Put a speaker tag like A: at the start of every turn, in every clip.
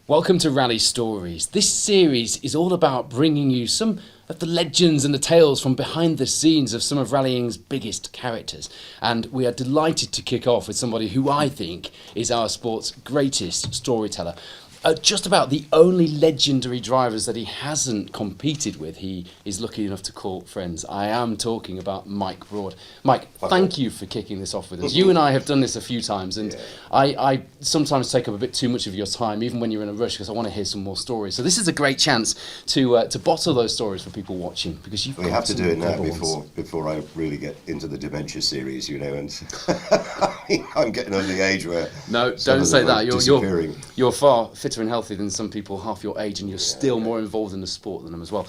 A: Welcome to Rally Stories. This series is all about bringing you some of the legends and the tales from behind the scenes of some of rallying's biggest characters. And we are delighted to kick off with somebody who I think is our sport's greatest storyteller. Just about the only legendary drivers that he hasn't competed with, he is lucky enough to call friends. I am talking about Mike Broad. Mike, thank you for kicking this off with us. You and I have done this a few times, and I sometimes take up a bit too much of your time, even when you're in a rush, because I want to hear some more stories. So this is a great chance to bottle those stories for people watching, because
B: we have to do it now before I really get into the dementia series, you know, and I'm getting on the age where
A: no, don't say that. You're far fitter and healthy than some people half your age, and you're still more involved in the sport than them as well.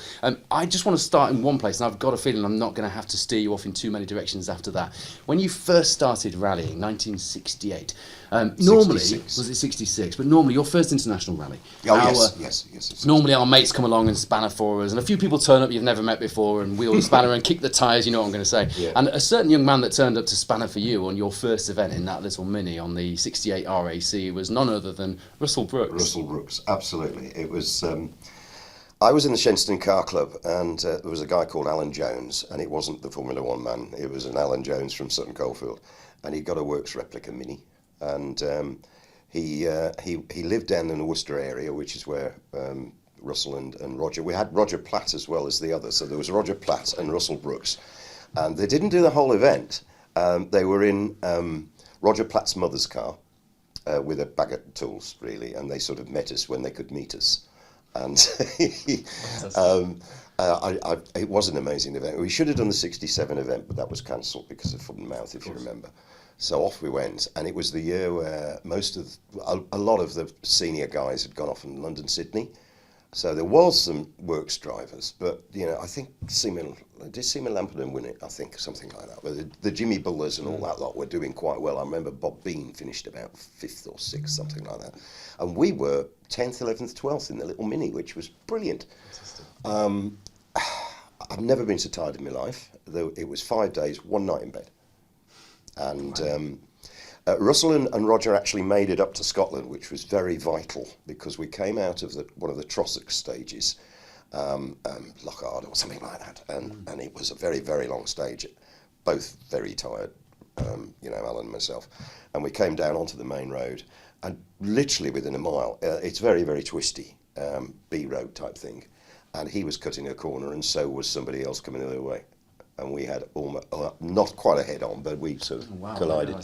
A: I just want to start in one place, and I've got a feeling I'm not going to have to steer you off in too many directions after that. When you first started rallying, 1968, normally,
B: 66.
A: was it 66? But normally, your first international rally.
B: Yes.
A: Normally, our mates come along and spanner for us, and a few people turn up you've never met before and wheel the spanner and kick the tyres, you know what I'm going to say. Yeah. And a certain young man that turned up to spanner for you on your first event in that little Mini on the 68 RAC was none other than Russell Brooks.
B: Russell Brooks, absolutely. It was. I was in the Shenstone Car Club, and there was a guy called Alan Jones, and it wasn't the Formula One man. It was an Alan Jones from Sutton Coldfield, and he got a Works replica Mini, and he lived down in the Worcester area, which is where Russell and Roger. We had Roger Platt as well as the other, so there was Roger Platt and Russell Brooks, and they didn't do the whole event. They were in Roger Platt's mother's car. With a bag of tools, really, and they sort of met us when they could meet us, and it was an amazing event. We should have done the 67 event, but that was cancelled because of foot and mouth, if you remember. So off we went, and it was the year where a lot of the senior guys had gone off in London, Sydney. So there was some Works drivers, but you know, I think did Seaman Lampenden win it? I think something like that. But the Jimmy Bullers and all that lot were doing quite well. I remember Bob Bean finished about 5th or 6th, something like that, and we were 10th, 11th, 12th in the little Mini, which was brilliant. I've never been so tired in my life. Though it was 5 days, 1 night in bed, and. Russell and Roger actually made it up to Scotland, which was very vital because we came out of one of the Trossachs stages, Lockhart or something like that, and it was a very, very long stage, both very tired, Alan and myself, and we came down onto the main road, and literally within a mile, it's very, very twisty, B road type thing, and he was cutting a corner, and so was somebody else coming the other way, and we had almost, not quite a head on, but we sort of collided.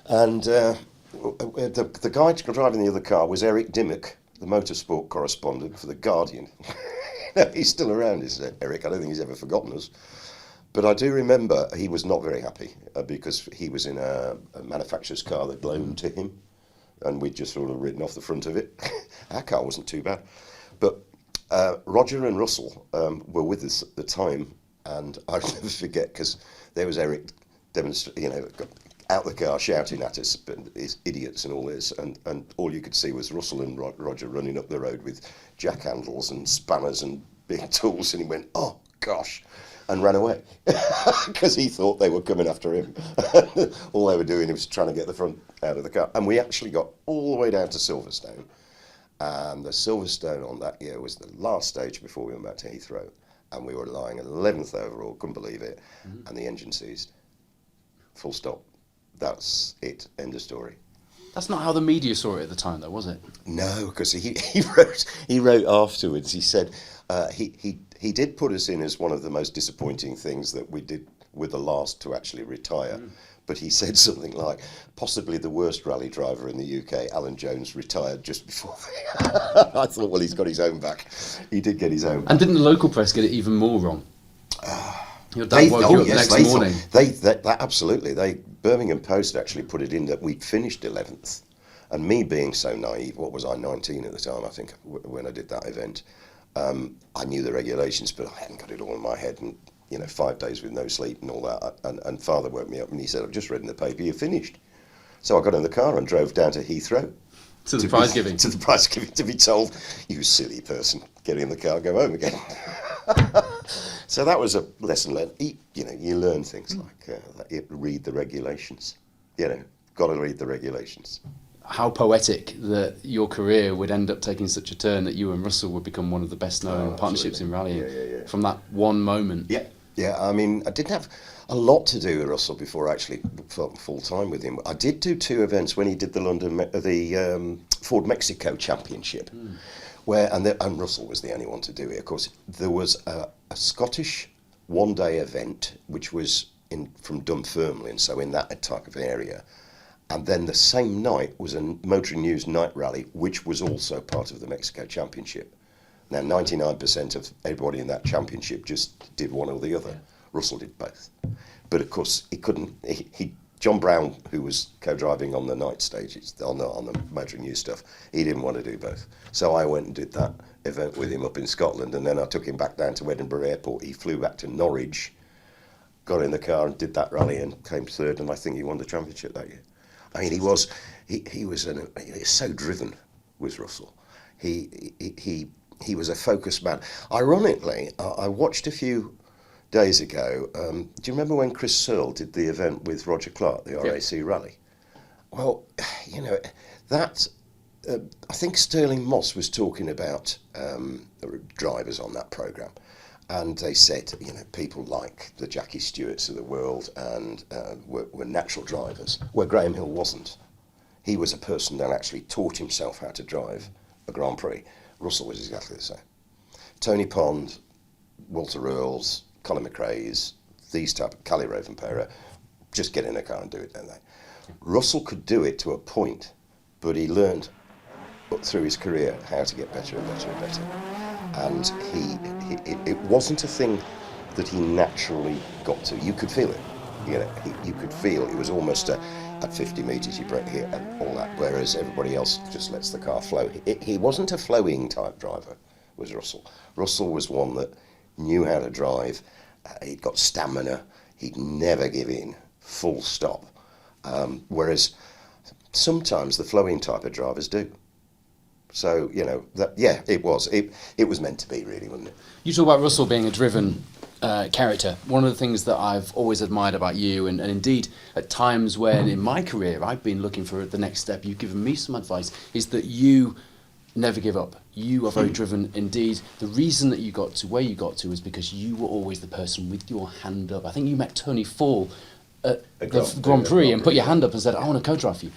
B: And the guy driving the other car was Eric Dimmock, the motorsport correspondent for The Guardian. He's still around, is Eric. I don't think he's ever forgotten us. But I do remember he was not very happy because he was in a manufacturer's car that loaned to him, and we'd just sort of ridden off the front of it. Our car wasn't too bad. But Roger and Russell were with us at the time, and I'll never forget because there was Eric out the car shouting at us, but it's idiots and all this, and all you could see was Russell and Roger running up the road with jack handles and spanners and big tools, and he went, "Oh gosh," and ran away because he thought they were coming after him. All they were doing was trying to get the front out of the car, and we actually got all the way down to Silverstone, and the Silverstone on that year was the last stage before we went back to Heathrow, and we were lying 11th overall, couldn't believe it, and the engine seized. Full stop. That's it. End of story.
A: That's not how the media saw it at the time, though, was it?
B: No, because he wrote afterwards. He said he did put us in as one of the most disappointing things that we did. We're the last to actually retire. But he said something like, possibly the worst rally driver in the UK, Alan Jones, retired just before. I thought, well, he's got his own back. He did get his own back.
A: And didn't the local press get it even more wrong? Your dad woke you up the next morning.
B: Absolutely. Birmingham Post actually put it in that we'd finished 11th. And me being so naive, what was I, 19 at the time, I think, when I did that event, I knew the regulations, but I hadn't got it all in my head. And, 5 days with no sleep and all that. And Father woke me up and he said, "I've just read in the paper, you're finished." So I got in the car and drove down to Heathrow.
A: To the prize giving.
B: To the prize giving, to be told, "You silly person, get in the car, go home again." So that was a lesson learned. You learn things like read the regulations. Got to read the regulations.
A: how poetic that your career would end up taking such a turn that you and Russell would become one of the best known partnerships in rallying from that one moment.
B: Yeah, I mean, I didn't have a lot to do with Russell before I actually felt full time with him. I did do 2 events when he did the Ford Mexico Championship, and Russell was the only one to do it. Of course, there was a Scottish one-day event which was from Dunfermline, so in that type of area, and then the same night was a Motoring News night rally, which was also part of the Mexico Championship. Now, 99% of everybody in that championship just did one or the other. Russell did both. But of course, he couldn't. John Brown, who was co-driving on the night stages, on the Motoring News stuff, he didn't want to do both. So I went and did that event with him up in Scotland, and then I took him back down to Edinburgh Airport. He flew back to Norwich, got in the car and did that rally and came third, and I think he won the championship that year. I mean, he was so driven, was Russell. He was a focused man. Ironically, I watched a few days ago. Do you remember when Chris Searle did the event with Roger Clark, the RAC rally? Well, you know, that I think Sterling Moss was talking about drivers on that programme, and they said, you know, people like the Jackie Stewarts of the world and were natural drivers, where Graham Hill wasn't. He was a person that actually taught himself how to drive a Grand Prix. Russell was exactly the same. Tony Pond, Walter Röhrls, Colin McRae's, these type of Cali Rovanpera, just get in a car and do it, don't they? Russell could do it to a point, but he learned through his career how to get better and better and better. And it wasn't a thing that he naturally got to. You could feel it. You know, you could feel it was almost at 50 metres you brake here and all that, whereas everybody else just lets the car flow. He wasn't a flowing type driver, was Russell. Russell was one that knew how to drive. He'd got stamina. He'd never give in, full stop. Whereas sometimes the flowing type of drivers do. So, you know, it was meant to be, really, wasn't it?
A: You talk about Russell being a driven character. One of the things that I've always admired about you, and indeed at times when in my career I've been looking for the next step, you've given me some advice, is that you never give up. You are very driven indeed. The reason that you got to where you got to is because you were always the person with your hand up. I think you met Tony Fall at the Grand Prix and put your hand up and said, I want to co-drive for you.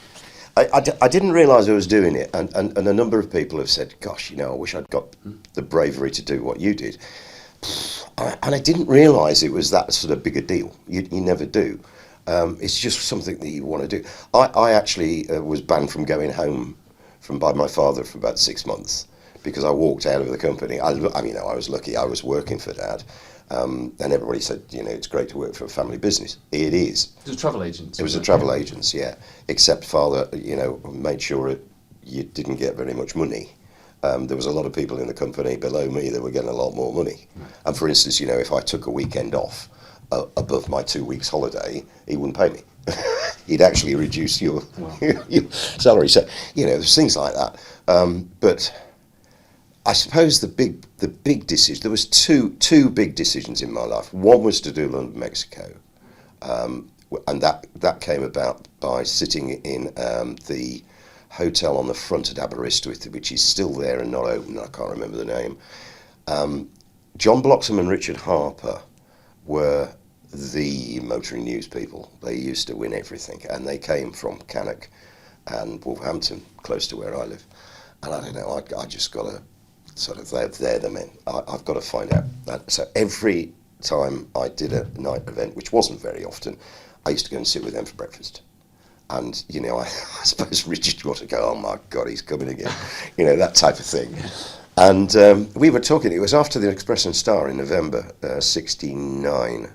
B: I didn't realise I was doing it, and a number of people have said, gosh, you know, I wish I'd got the bravery to do what you did. And I didn't realise it was that sort of big a deal. You never do. It's just something that you want to do. I actually was banned from going home by my father for about 6 months because I walked out of the company. I mean, I was lucky. I was working for Dad. And everybody said, you know, it's great to work for a family business. It is.
A: It was a travel agent.
B: It was a travel agent, yeah. Except Father, you know, made sure you didn't get very much money. There was a lot of people in the company below me that were getting a lot more money. And for instance, you know, if I took a weekend off above my 2 weeks holiday, he wouldn't pay me. He'd actually reduce your salary. So, you know, there's things like that. But I suppose the big decision, there was two big decisions in my life. One was to do London, Mexico. And that came about by sitting in the hotel on the front at Aberystwyth, which is still there and not open. I can't remember the name. John Bloxham and Richard Harper were the Motoring News people. They used to win everything, and they came from Cannock and Wolverhampton, close to where I live. And I don't know, I just got to sort of, they're the men. I've got to find out that. So every time I did a night event, which wasn't very often, I used to go and sit with them for breakfast. And, you know, I suppose Richard got to go, oh my God, he's coming again. You know, that type of thing. And we were talking, it was after the Express and Star in November '69.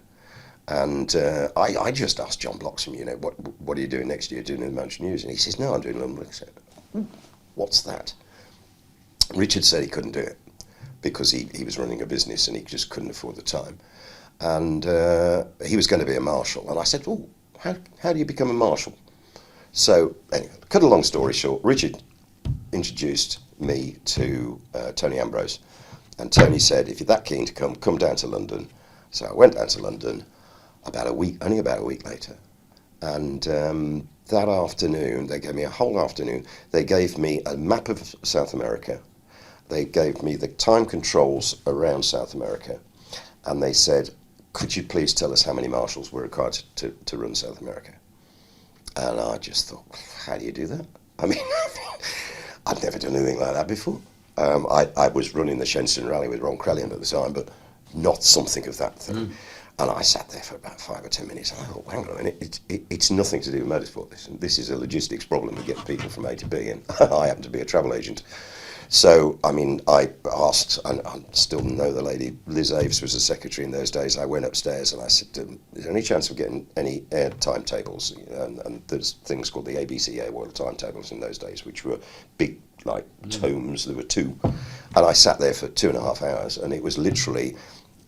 B: And I just asked John Bloxham, you know, what are you doing next year, doing in the Motoring News? And he says, no, I'm doing London. I said, what's that? Richard said he couldn't do it because he was running a business and he just couldn't afford the time. And he was going to be a marshal. And I said, oh, how do you become a marshal? So, anyway, cut a long story short, Richard introduced me to Tony Ambrose. And Tony said, if you're that keen to come down to London. So I went down to London only about a week later. And that afternoon, they gave me a whole afternoon. They gave me a map of South America. They gave me the time controls around South America. And they said, could you please tell us how many marshals were required to run South America? And I just thought, how do you do that? I mean, I'd never done anything like that before. I was running the Scandinavian Rally with Ron Crellian at the time, but not something of that thing. And I sat there for about 5 or 10 minutes, and I thought, hang on a minute, it's nothing to do with motorsport. This is a logistics problem of getting people from A to B, and I happen to be a travel agent. So, I mean, I asked, and I still know the lady, Liz Aves was the secretary in those days. I went upstairs and I said, is there any chance of getting any air timetables? And there's things called the ABC Air World timetables in those days, which were big, like, tomes. There were 2. And I sat there for 2.5 hours, and it was literally,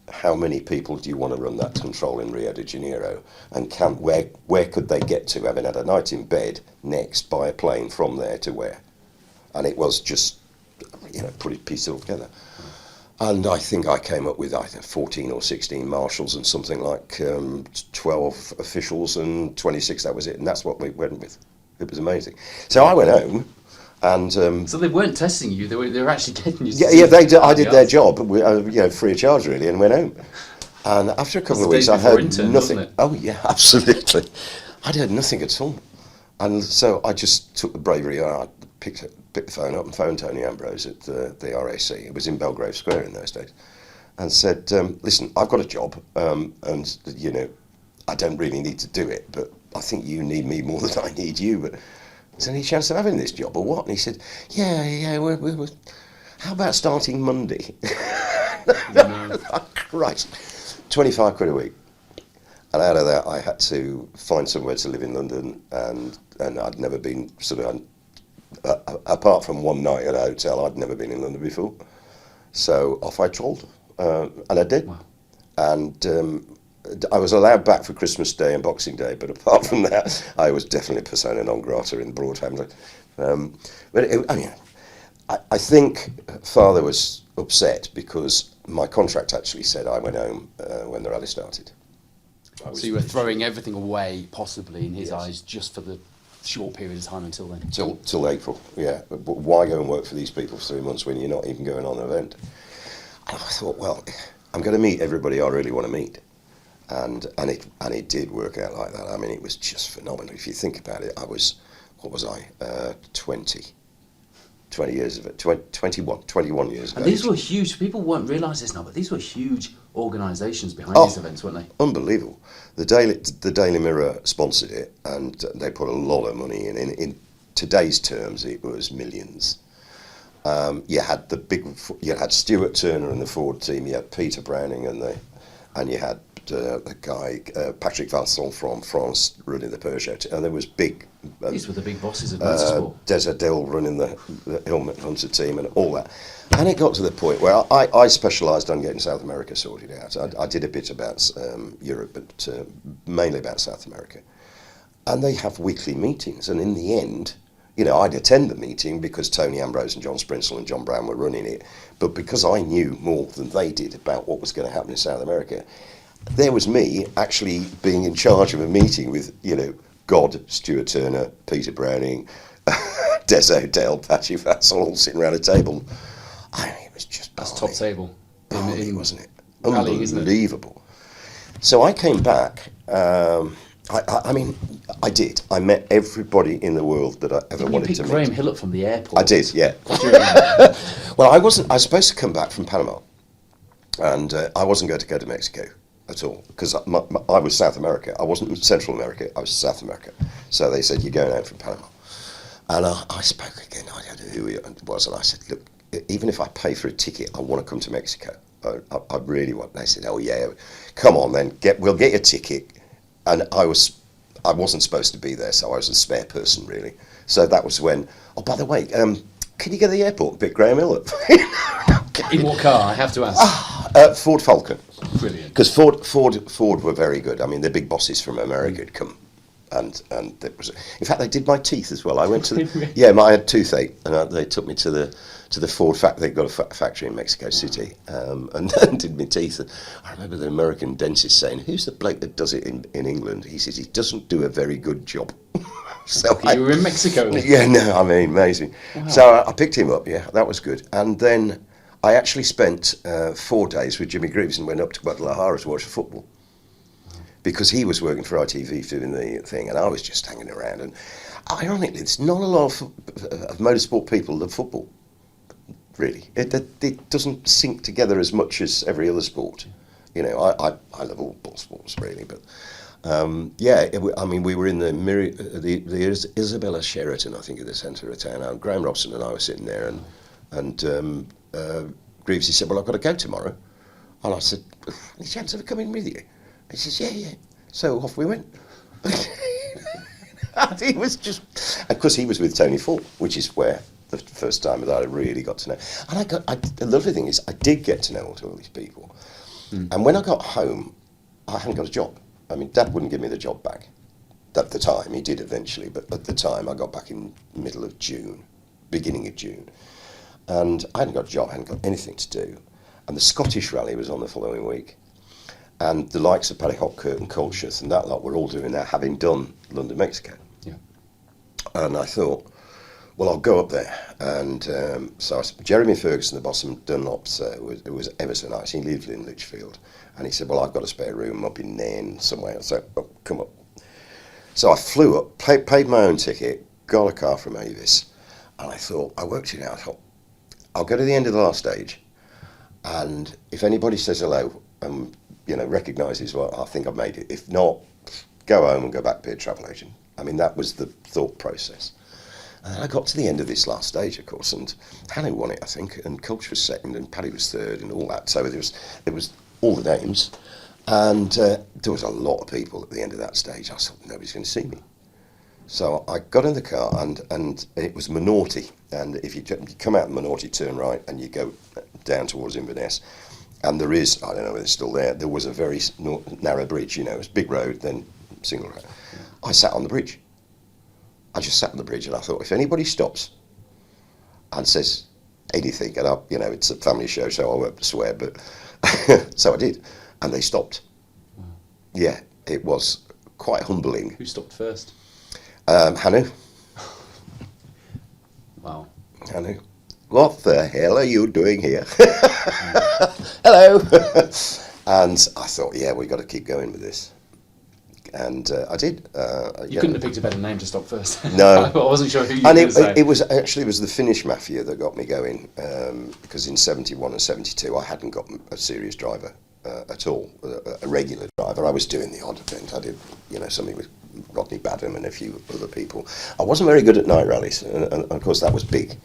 B: how many people do you want to run that control in Rio de Janeiro? And where could they get to, having had a night in bed, next by a plane from there to where? And it was just, put it piece it all together. And I think I came up with either 14 or 16 marshals and something like 12 officials and 26, that was it. And that's what we went with. It was amazing. So I went home and...
A: so they weren't testing you, they were actually getting you...
B: I did their job, free of charge really, and went home. And after a couple of weeks I heard nothing. Oh yeah, absolutely. I'd heard nothing at all. And so I just took the bravery, I picked the phone up and phoned Tony Ambrose at the RAC. It was in Belgrave Square in those days, and said, listen, I've got a job, and I don't really need to do it, but I think you need me more than I need you, but is there any chance of having this job or what? And he said, yeah, we're how about starting Monday? No. Christ, 25 quid a week. And out of that, I had to find somewhere to live in London, and I'd never been apart from one night at a hotel, I'd never been in London before. So off I trolled, and I did. Wow. And I was allowed back for Christmas Day and Boxing Day, but apart from that, I was definitely persona non grata in Broadhampton. I think Father was upset because my contract actually said I went home when the rally started.
A: So you were throwing everything away, possibly, in his eyes, just for the short period of time until then?
B: Till April, yeah. But why go and work for these people for 3 months when you're not even going on an event? And I thought, well, I'm going to meet everybody I really want to meet. And it did work out like that. I mean, it was just phenomenal. If you think about it, what was I, 20 years of it, 21 years of
A: And
B: age.
A: these were huge, people won't realise this now, but these were huge organisations behind these events, weren't they?
B: Unbelievable. The Daily Mirror sponsored it, and they put a lot of money in. In today's terms, it was millions. You had Stuart Turner and the Ford team, you had Peter Browning and you had the guy, Patrick Vincent from France running the Peugeot, and there was big...
A: These were the big bosses of motorsport.
B: Desert Dill running the Helmet Hunter team and all that. And it got to the point where I specialised on getting South America sorted out. I did a bit about Europe, but mainly about South America. And they have weekly meetings, and in the end, I'd attend the meeting because Tony Ambrose and John Sprinsel and John Brown were running it, but because I knew more than they did about what was going to happen in South America, there was me actually being in charge of a meeting with, God, Stuart Turner, Peter Browning, Des O'Dell, Patchy Vassell, all sitting around a table. I mean, it was just
A: that's top table.
B: Wasn't it? Unbelievable. So I came back. I did. I met everybody in the world that I ever wanted to meet.
A: Graham Hill up from the airport.
B: I did, yeah. Well, I was supposed to come back from Panama, and I wasn't going to go to Mexico at all, because I was South America. I wasn't Central America, I was South America. So they said, you're going out from Panama. And I spoke again, I don't know who it was, and I said, look, even if I pay for a ticket, I want to come to Mexico. I really want. They said, oh yeah, come on then, we'll get your ticket. And I wasn't supposed to be there, so I was a spare person really. So that was when, oh by the way, can you get to the airport and pick Graham Hill up?
A: In what car, I have to ask?
B: Ford Falcon.
A: Brilliant.
B: Because Ford were very good. I mean, the big bosses from America had come, and it was. In fact, they did my teeth as well. I went to I had toothache, and they took me to the Ford factory. They've got a factory in Mexico City, and did my teeth. And I remember the American dentist saying, "Who's the bloke that does it in England?" He says he doesn't do a very good job. So
A: You were in Mexico.
B: Yeah, no, I mean, amazing.
A: Wow.
B: So I picked him up, yeah, that was good. And then I actually spent 4 days with Jimmy Greaves and went up to Guadalajara to watch the football. Because he was working for ITV doing the thing, and I was just hanging around. And ironically, there's not a lot of motorsport people that football, really. It doesn't sync together as much as every other sport. You know, I love all sports, really, but... I mean, we were in the Isabella Sheraton, I think, at the centre of town. And Graham Robson and I were sitting there, and Greavesy said, "Well, I've got to go tomorrow." And I said, "Any chance of coming with you?" He says, "Yeah." So off we went. And he was just, of course, he was with Tony Ford, which is where the first time that I really got to know. And the lovely thing is, I did get to know all these people. And when I got home, I hadn't got a job. I mean, Dad wouldn't give me the job back at the time. He did eventually, but at the time I got back in the middle of June, beginning of June. And I hadn't got a job, I hadn't got anything to do. And the Scottish Rally was on the following week. And the likes of Paddy Hopkirk and Colchester and that lot were all doing that, having done London, Mexico.
A: Yeah.
B: And I thought, well, I'll go up there. And so Jeremy Ferguson, the boss of Dunlop's, it was ever so nice. He lived in Lichfield. And he said, well, I've got a spare room up in Nairn somewhere. So, come up. So I flew up, paid my own ticket, got a car from Avis. And I worked it out. I thought, I'll go to the end of the last stage. And if anybody says hello, recognises, well, I think I've made it. If not, go home and go back to be a travel agent. I mean, that was the thought process. And then I got to the end of this last stage, of course, and Hannu won it, I think, and Colch was second, and Paddy was third, and all that. So there was all the names, and there was a lot of people at the end of that stage. I thought, nobody's going to see me. So I got in the car, and it was Minority, and if you come out of Minority, turn right, and you go down towards Inverness, and there is, I don't know whether it's still there was a very narrow bridge, it was big road, then single road. I sat on the bridge. I just sat on the bridge, and I thought, if anybody stops and says anything, and it's a family show, so I won't swear, but so I did, and they stopped. Wow. Yeah, it was quite humbling.
A: Who stopped first?
B: Hannu.
A: Wow.
B: Hannu. What the hell are you doing here? Hello. And I thought, yeah, we got to keep going with this. And I did.
A: You couldn't have picked a better name to stop first.
B: No.
A: I wasn't sure who you were going to say.
B: It was the Finnish Mafia that got me going, because in 71 and 72 I hadn't got a serious driver at all, a regular driver. I was doing the odd event. I did, something with Rodney Badham and a few other people. I wasn't very good at night rallies, and of course that was big.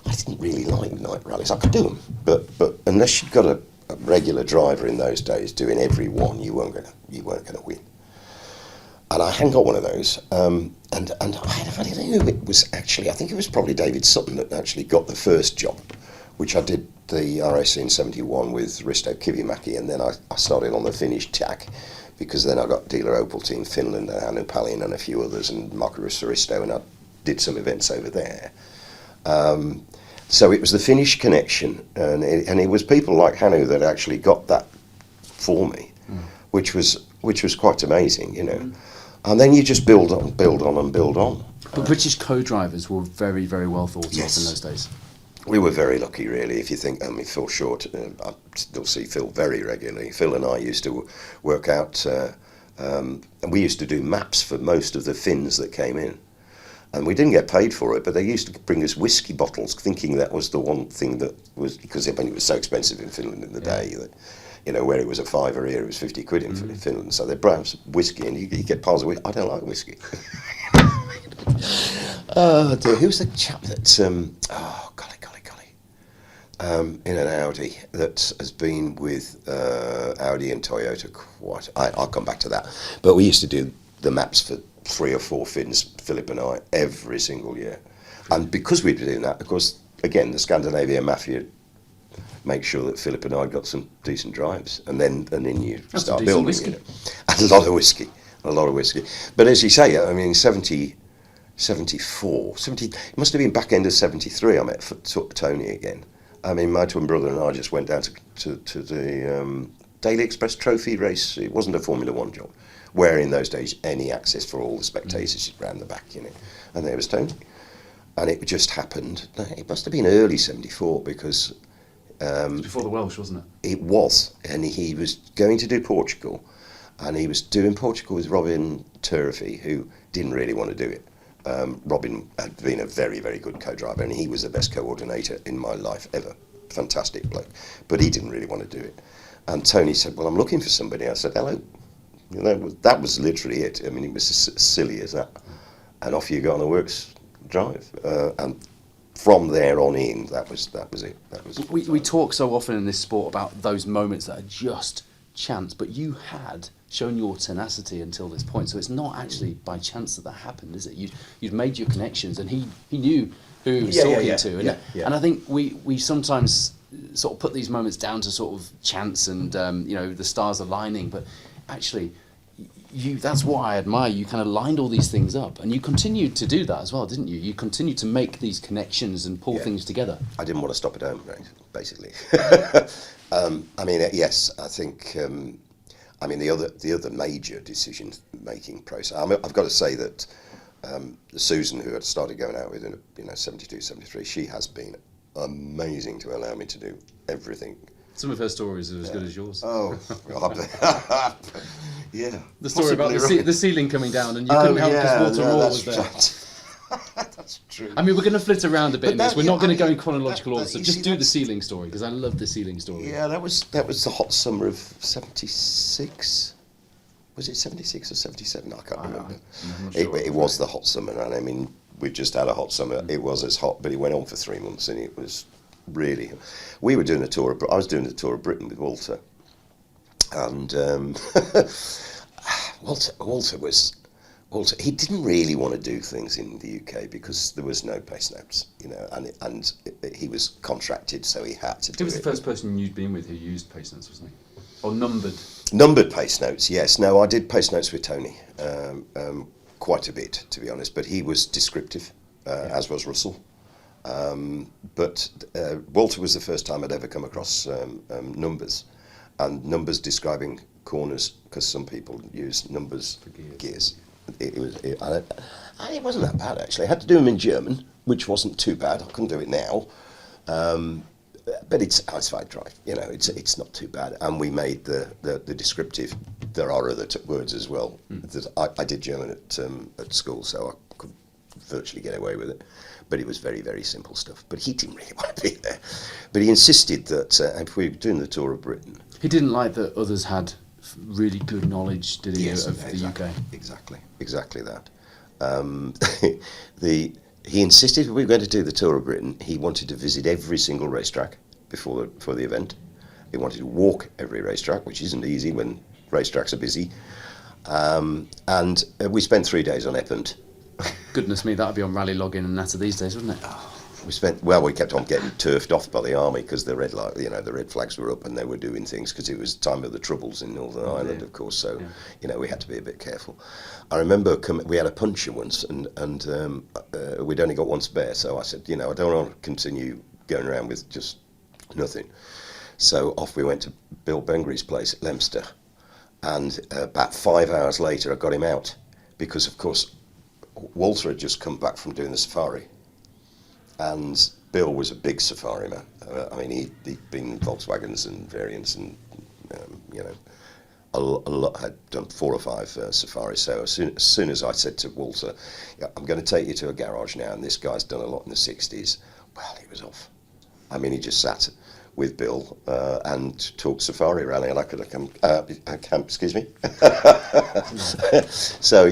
B: I didn't really like night rallies. I could do them, but unless you'd got a regular driver in those days doing every one, you weren't going to win. And I hadn't got one of those, and I don't know who it was actually. I think it was probably David Sutton that actually got the first job, which I did the RAC in 71 with Risto Kivimäki, and then I started on the Finnish tack, because then I got Dealer Opel in Finland, and Hannu Palin and a few others, and Marcus Risto, and I did some events over there. So it was the Finnish connection, and it was people like Hannu that actually got that for me, which was quite amazing, And then you just build on and build on.
A: But British co-drivers were very, very well thought of in
B: Yes.
A: those days.
B: We were very lucky, really. If you think, Phil Short, I still see Phil very regularly. Phil and I used to work out, and we used to do maps for most of the Finns that came in. And we didn't get paid for it, but they used to bring us whiskey bottles, thinking that was the one thing that was, because it was so expensive in Finland in the day that, where it was a £5 here, it was 50 quid in Finland. So they brought us whiskey, and you get piles of whiskey. I don't like whiskey. Oh dear, who's the chap that? In an Audi that has been with Audi and Toyota quite. I'll come back to that. But we used to do the maps for 3 or 4 Finns, Philip and I, every single year. And because we'd been doing that, of course, again, the Scandinavian Mafia make sure that Philip and I got some decent drives, and then you start building.
A: Whiskey.
B: A lot of whiskey. But as you say, I mean, 74, it must have been back end of 73, I met Tony again. I mean, my twin brother and I just went down to the Daily Express Trophy race. It wasn't a Formula One job, where in those days any access for all the spectators round the back, you know. And there was Tony, and it just happened. It must have been early '74 because
A: it was before the Welsh, wasn't it?
B: it was, and he was going to do Portugal, and he was doing Portugal with Robin Turfy, who didn't really want to do it. Robin had been a very, very good co-driver, and he was the best coordinator in my life ever. Fantastic bloke, but he didn't really want to do it. And Tony said, "Well, I'm looking for somebody." I said, "Hello." You know, that was literally it. I mean, it was as silly as that. And off you go on a works drive. And from there on in, that was it.
A: We talk so often in this sport about those moments that are just chance, but you had shown your tenacity until this point. So it's not actually by chance that happened, is it? You'd made your connections, and he knew who he was talking to. And I think we sometimes sort of put these moments down to sort of chance and the stars aligning, but actually that's why I admire you. Kind of lined all these things up, and you continued to do that as well, didn't you? You continued to make these connections and pull things together.
B: I didn't want to stop at home, right, basically. I mean, yes, I think I mean the other major decision making process, I've got to say that Susan, who had started going out with in 72, 73, she has been amazing to allow me to do everything.
A: Some of her stories are as good as yours.
B: Oh, God. Yeah.
A: The story about the ceiling coming down and you couldn't help because Walter Röhrl was there.
B: That's true.
A: I mean, we're going to flit around a bit in this. We're not going to go in chronological order, so just do the ceiling story, because I love the ceiling story.
B: Yeah, that was the hot summer of 76. Was it 76 or 77? I can't remember. It was the hot summer, and I mean, we just had a hot summer. It was as hot, but it went on for 3 months, and it was really. We were doing a tour. I was doing a tour of Britain with Walter, and Walter. He didn't really want to do things in the UK because there was no pace notes, and he was contracted, so he had to do it.
A: He was the first person you'd been with who used pace notes, wasn't he? Or
B: Numbered pace notes, yes. No, I did pace notes with Tony quite a bit, to be honest, but he was descriptive, as was Russell. But Walter was the first time I'd ever come across numbers, and numbers describing corners, because some people use numbers for gears. It wasn't that bad, actually. I had to do them in German, which wasn't too bad. I couldn't do it now. But it's outside drive, it's not too bad. And we made the descriptive. There are other words as well. I did German at school, so I could virtually get away with it. But it was very, very simple stuff. But he didn't really want to be there. But he insisted that if we were doing the tour of Britain... He
A: didn't like that others had really good knowledge, did he,
B: yes,
A: of the UK?
B: Exactly that. He insisted if we were going to do the tour of Britain, he wanted to visit every single racetrack before the event. He wanted to walk every racetrack, which isn't easy when racetracks are busy. And we spent 3 days on Eppant.
A: Goodness me, that'd be on Rally Login and Natter these days, wouldn't it?
B: We kept on getting turfed off by the army because the red flags were up and they were doing things because it was time of the Troubles in Northern Ireland, of course. So, we had to be a bit careful. I remember we had a puncher once and we'd only got one spare. So I said, I don't want to continue going around with just nothing. So off we went to Bill Bengry's place at Leominster, and about 5 hours later I got him out because, of course, Walter had just come back from doing the safari. And Bill was a big safari man. I mean, he'd been in Volkswagens and variants and, a lot, had done 4 or 5 safaris. So as soon as I said to Walter, I'm going to take you to a garage now, and this guy's done a lot in the 60s, well, he was off. I mean, he just sat with Bill and talked safari rally, and I could have come, excuse me. So,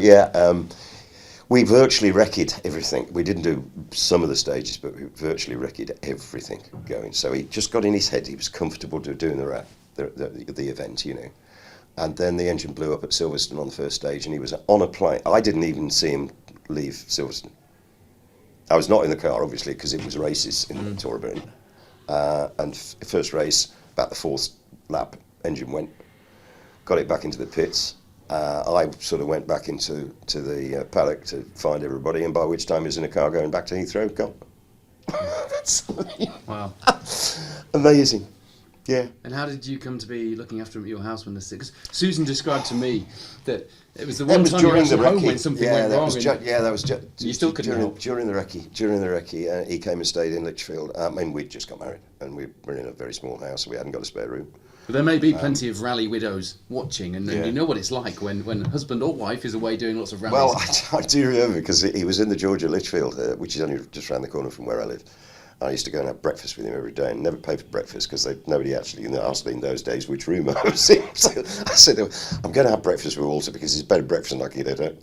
B: we virtually wrecked everything. We didn't do some of the stages, but we virtually wrecked everything going. So he just got in his head. He was comfortable doing the event, And then the engine blew up at Silverstone on the first stage, and he was on a plane. I didn't even see him leave Silverstone. I was not in the car, obviously, because it was races in the Tour of Britain. And first race, about the 4th lap, engine went, got it back into the pits. I sort of went back into the paddock to find everybody, and by which time he was in a car going back to Heathrow. Gone.
A: Wow.
B: Amazing. Yeah.
A: And how did you come to be looking after him at your house when the sick? 'Cause Susan described to me that it was the one time you were actually home when something went wrong.
B: That was
A: you still couldn't help.
B: During the recce, he came and stayed in Lichfield. I mean, we'd just got married, and we were in a very small house, so we hadn't got a spare room.
A: But there may be plenty of rally widows watching, and you know what it's like when husband or wife is away doing lots of rallies.
B: Well, I do remember, because he was in the Georgia Lichfield, which is only just around the corner from where I live. I used to go and have breakfast with him every day, and never paid for breakfast because nobody actually asked in those days which room I was in. So I said, I'm going to have breakfast with Walter because it's better breakfast than I can get at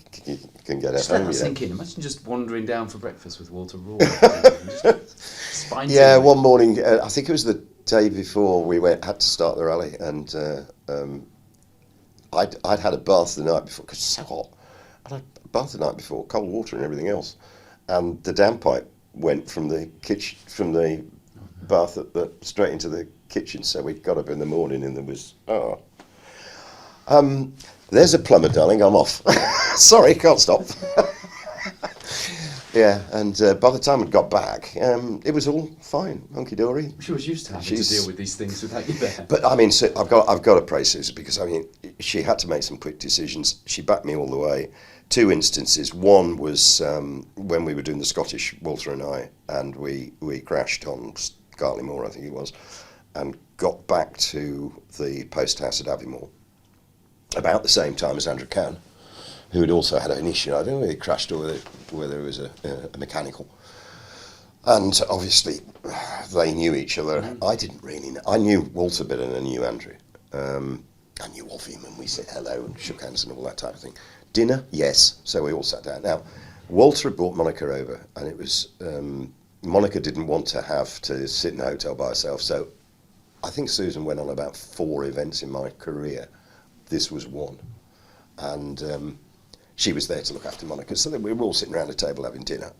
A: Just
B: home.
A: let that sink in. Imagine just wandering down for breakfast with Walter Röhrl.
B: Yeah, one morning, I think it was the day before we had to start the rally, and I'd had a bath the night before because it's so hot. I'd had a bath the night before, cold water and everything else, and the damp pipe went from the kitchen, from the bath straight into the kitchen. So we got up in the morning and there was there's a plumber, darling. I'm off. Sorry, can't stop. Yeah, and by the time I'd got back, it was all fine, hunky dory.
A: She was used to having to deal with these things without you there.
B: But I mean, so I've got to praise Susan, because I mean, she had to make some quick decisions. She backed me all the way. Two instances. One was when we were doing the Scottish, Walter and I, and we crashed on Gartley Moor, I think it was, and got back to the post house at Aviemore about the same time as Andrew Cowan, who had also had an issue. I don't know whether he crashed or whether it was a mechanical. And obviously, they knew each other. I didn't really know. I knew Walter better than I knew Andrew. I knew of him, and we said hello and shook hands and all that type of thing. Dinner, yes. So we all sat down. Now, Walter had brought Monica over, and it was Monica didn't want to have to sit in a hotel by herself. So I think Susan went on about 4 events in my career. This was one, and she was there to look after Monica. So we were all sitting around a table having dinner,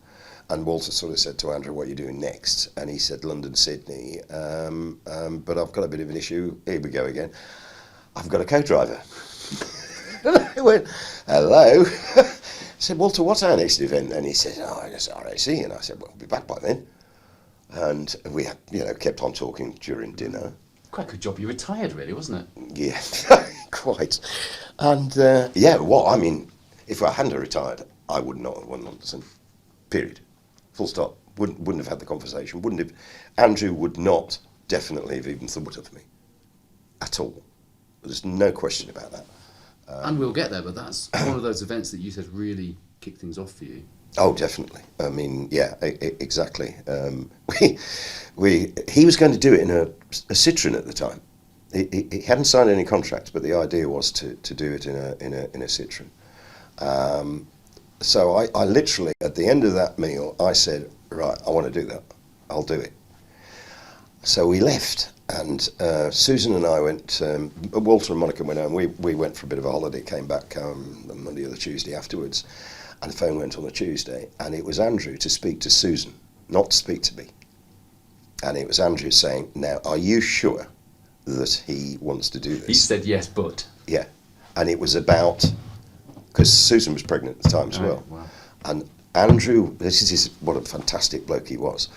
B: and Walter sort of said to Andrew, "What are you doing next?" And he said, "London, Sydney, but I've got a bit of an issue." Here we go again. I've got a co-driver. I went, "Hello." I said, "Walter, what's our next event?" And he said, "Oh, it's RAC." And I said, "Well, I'll be back by then." And we had, kept on talking during dinner.
A: Quite a good job you retired, really, wasn't it?
B: Yeah, quite. And I mean, if I hadn't retired, I would not have won London. Period. Full stop. Wouldn't have had the conversation. Andrew would not definitely have even thought of me at all. There's no question about that.
A: And we'll get there, but that's one of those events that you said really kicked things off for you.
B: Oh, definitely. I mean, yeah, exactly. He was going to do it in a Citroen at the time. He hadn't signed any contracts, but the idea was to do it in a Citroen. So I literally, at the end of that meal, I said, "Right, I want to do that. I'll do it." So we left, and Susan and I went, Walter and Monica went home. We went for a bit of a holiday, came back the Monday or the Tuesday afterwards, and the phone went on a Tuesday, and it was Andrew to speak to Susan, not to speak to me. And it was Andrew saying, "Now, are you sure that he wants to do this?"
A: He said yes, but...
B: Yeah, and it was about, because Susan was pregnant at the time as well.
A: Wow.
B: And Andrew, this is what a fantastic bloke he was.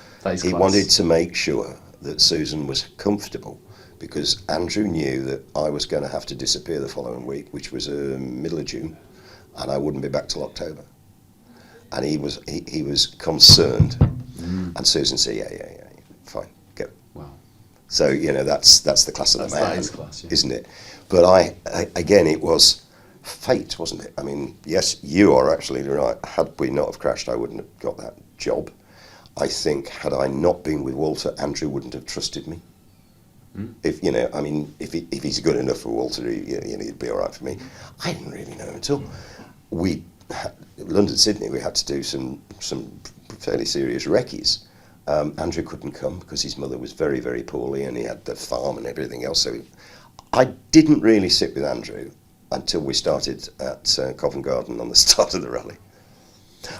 B: He wanted to make sure that Susan was comfortable, because Andrew knew that I was going to have to disappear the following week, which was middle of June, and I wouldn't be back till October. And he was concerned. And Susan said, yeah, fine, go.
A: Wow.
B: So, that's the class of the man,
A: that is class, yeah.
B: Isn't it? But again, it was fate, wasn't it? I mean, yes, you are actually right. Had we not have crashed, I wouldn't have got that job. I think had I not been with Walter, Andrew wouldn't have trusted me. If he's good enough for Walter, he'd be all right for me. I didn't really know him at all. London, Sydney, we had to do some fairly serious recce's. Andrew couldn't come because his mother was very, very poorly, and he had the farm and everything else. So I didn't really sit with Andrew until we started at Covent Garden on the start of the rally.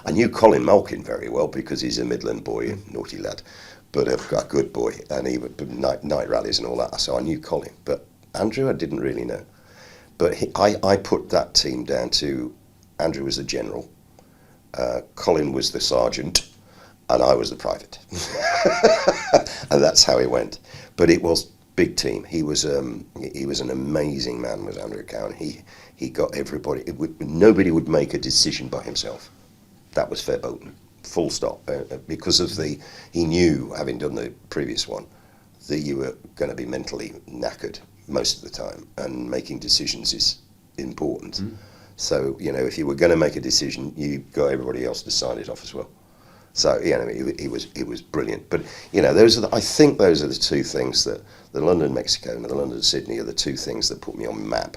B: I knew Colin Malkin very well because he's a Midland boy, a naughty lad, but a good boy, and he would night rallies and all that. So I knew Colin, but Andrew I didn't really know. But I put that team down to Andrew was the general, Colin was the sergeant, and I was the private. And that's how it went. But it was big team. He was an amazing man, was Andrew Cowan. He got everybody. Nobody would make a decision by himself. That was Fairbolton, full stop. Because of he knew, having done the previous one, that you were going to be mentally knackered most of the time, and making decisions is important. So, you know, if you were going to make a decision, you got everybody else to sign it off as well. So, you know, he was brilliant. But, you know, I think those are the two things that the London Mexico and the London Sydney are the two things that put me on the map.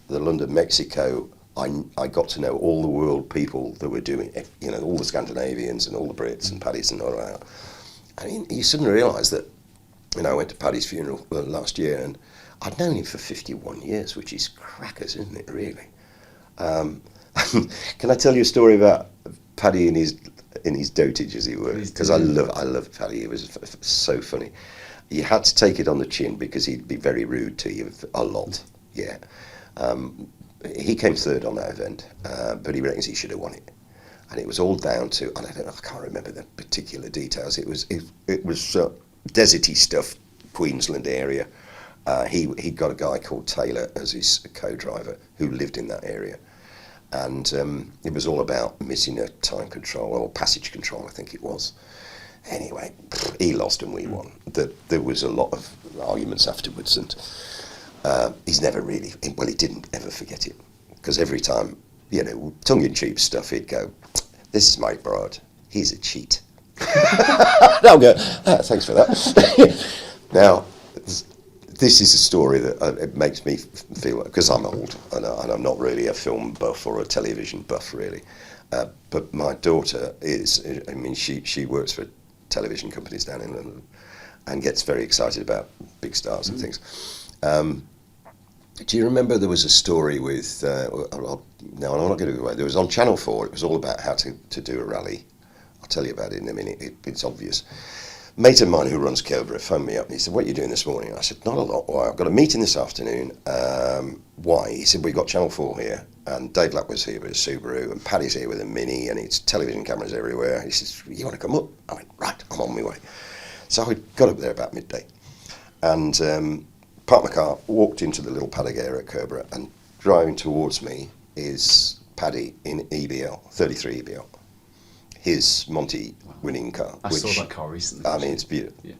B: The London Mexico, I got to know all the world people that were doing it, you know, all the Scandinavians and all the Brits and Paddy's and all that. I mean, you suddenly realise that, you know, I went to Paddy's funeral last year, and I'd known him for 51 years, which is crackers, isn't it, really? Can I tell you a story about Paddy in his dotage, as he were? Because I love Paddy. He was so funny. You had to take it on the chin because he'd be very rude to you a lot. Yeah. He came third on that event, but he reckons he should have won it. And it was all down to, and I can't remember the particular details. It was deserty stuff, Queensland area. He'd got a guy called Taylor as his co-driver who lived in that area. And it was all about missing a time control, or passage control, I think it was. Anyway, he lost and we won. There was a lot of arguments afterwards, and he's never really, well, he didn't ever forget it. Because every time, you know, tongue-in-cheek stuff, he'd go, "This is Mike Broad, he's a cheat." I'll go, "Thanks for that." Now, this is a story that it makes me feel, because I'm old and I'm not really a film buff or a television buff really, but my daughter is, I mean, she works for television companies down in London and gets very excited about big stars and things. Do you remember there was a story with, no, I'm not going to go away, there was on Channel 4, it was all about how to do a rally. I'll tell you about it in a minute, it's obvious. Mate of mine who runs Cobra phoned me up and he said, "What are you doing this morning?" I said, "Not a lot. Why? I've got a meeting this afternoon." Why? He said, "We've got Channel 4 here, and Dave Lackwood's here with a Subaru, and Paddy's here with a Mini, and it's television cameras everywhere." He says, "You want to come up?" I went, "Right, I'm on my way." So I got up there about midday and parked my car, walked into the little paddock area at Cobra, and driving towards me is Paddy in EBL, 33 EBL. His Monty winning car.
A: I saw that car recently.
B: I mean, it's beautiful.
A: Yeah.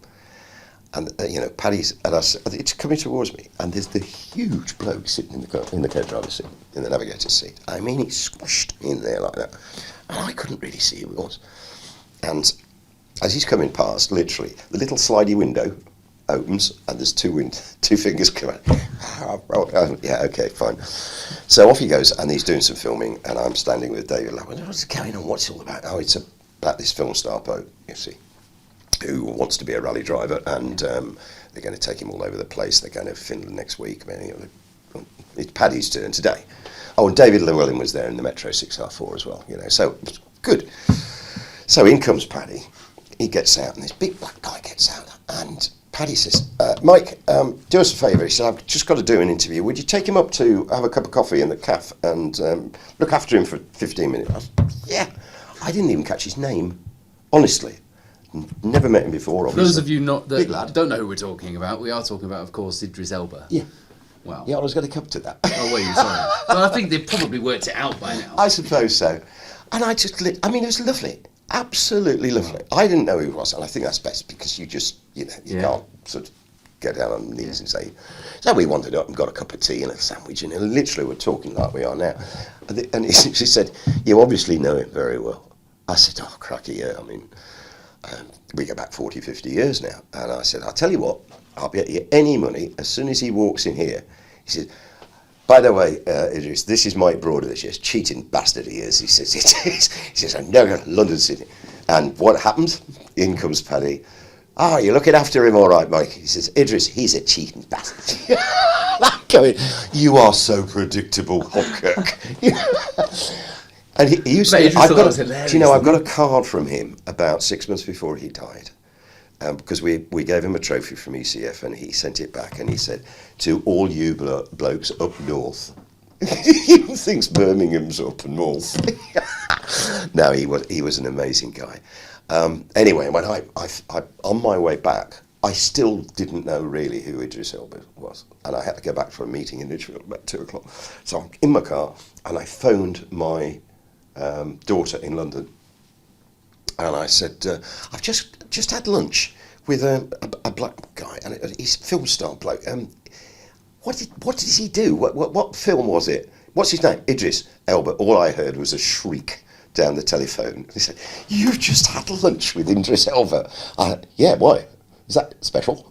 B: And you know, Paddy's, and it's coming towards me, and there's the huge bloke sitting in the co-driver's seat, in the navigator's seat. I mean, he's squished in there like that, and I couldn't really see who it was. And as he's coming past, literally, the little slidey window opens, and there's two fingers come out. Yeah, okay, fine. So off he goes, and he's doing some filming, and I'm standing with David Lackwood. "What's going on? What's it all about?" "Oh, it's about this film star bloke, you see, who wants to be a rally driver, and they're going to take him all over the place. They're going to Finland next week. I mean, you know, it's Paddy's turn today." Oh, and David Llewellyn was there in the Metro 6R4 as well, you know, so good. So in comes Paddy. He gets out, and this big black guy gets out, and Paddy says, "Mike, do us a favour." He said, "I've just got to do an interview. Would you take him up to have a cup of coffee in the cafe and look after him for 15 minutes? I said, "Yeah." I didn't even catch his name, honestly. Never met him before, obviously.
A: For those of you that don't know who we're talking about, we are talking about, of course, Idris Elba.
B: Yeah.
A: Wow.
B: Yeah, I was going to come to that.
A: Oh, were you? Sorry. Well, I think they've probably worked it out by now.
B: I suppose so. And I just, I mean, it was lovely. Absolutely lovely. I didn't know who he was, and I think that's best because you just, you know, you can't sort of get down on your knees and say. So we wandered up and got a cup of tea and a sandwich, and literally we're talking like we are now. And she said, "You obviously know him very well." I said, "Oh, cracky, yeah. I mean, we go back 40, 50 years now." And I said, "I'll tell you what, I'll bet you any money, as soon as he walks in here," he said, "By the way, Idris, this is Mike Broad, this year's cheating bastard he is." He says, he says, "I'm never going to London City." And what happened? In comes Paddy. "Oh, you're looking after him all right, Mike." He says, "Idris, he's a cheating bastard." I'm going, "You are so predictable, Hopkirk." And he used to say, do you know, I've got a card from him about 6 months before he died. Because we gave him a trophy from ECF, and he sent it back, and he said, "To all you blokes up north." He thinks Birmingham's up north. No, he was an amazing guy. Anyway, when I on my way back, I still didn't know really who Idris Elba was, and I had to go back for a meeting in Lichfield about 2:00. So I'm in my car, and I phoned my daughter in London, and I said, "I've just had lunch with a black guy, and he's a film star bloke. What did he do? What film was it? What's his name? Idris Elba." All I heard was a shriek down the telephone. He said, "You've just had lunch with Idris Elba." Yeah, why? Is that special?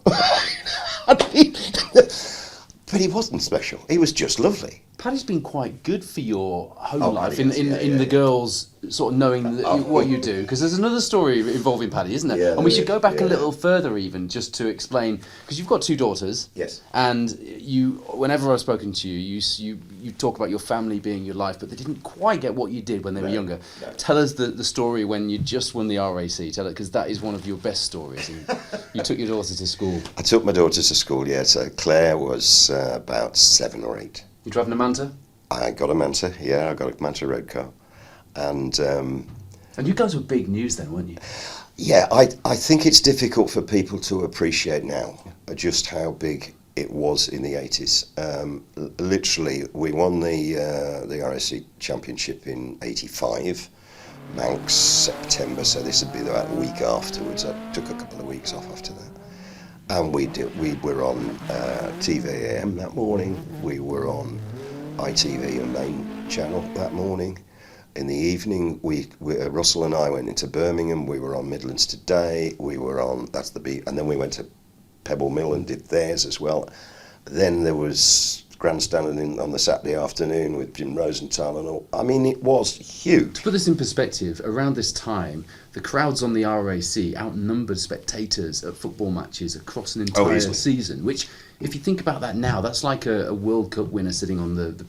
B: But he wasn't special. He was just lovely.
A: Paddy's been quite good for your home life
B: Paddy
A: in the girls sort of knowing what you do, because there's another story involving Paddy, isn't there?
B: Yeah,
A: and we should go back a little further even just to explain, because you've got 2 daughters.
B: Yes.
A: And you, whenever I've spoken to you, you talk about your family being your life, but they didn't quite get what you did when they were younger.
B: No.
A: Tell us the story when you just won the RAC. Tell it, because that is one of your best stories. And you took your daughter to school.
B: I took my daughter to school, yeah. So Claire was about 7 or 8.
A: You driving a Manta?
B: I got a Manta, yeah. I got a Manta road car. And
A: you guys were big news then, weren't you?
B: yeah, I think it's difficult for people to appreciate now just how big it was in the 80s. Literally, we won the RSC Championship in 85, Manx, September, so this would be about a week afterwards. I took a couple of weeks off after that. And we were on TVAM that morning, we were on ITV, a main channel, that morning. In the evening, Russell and I went into Birmingham. We were on Midlands Today. We were on and then we went to Pebble Mill and did theirs as well. Then there was grandstanding on the Saturday afternoon with Jim Rosenthal and all. I mean, it was huge.
A: To put this in perspective, around this time, the crowds on the RAC outnumbered spectators at football matches across an entire season. Which, if you think about that now, that's like a World Cup winner sitting on the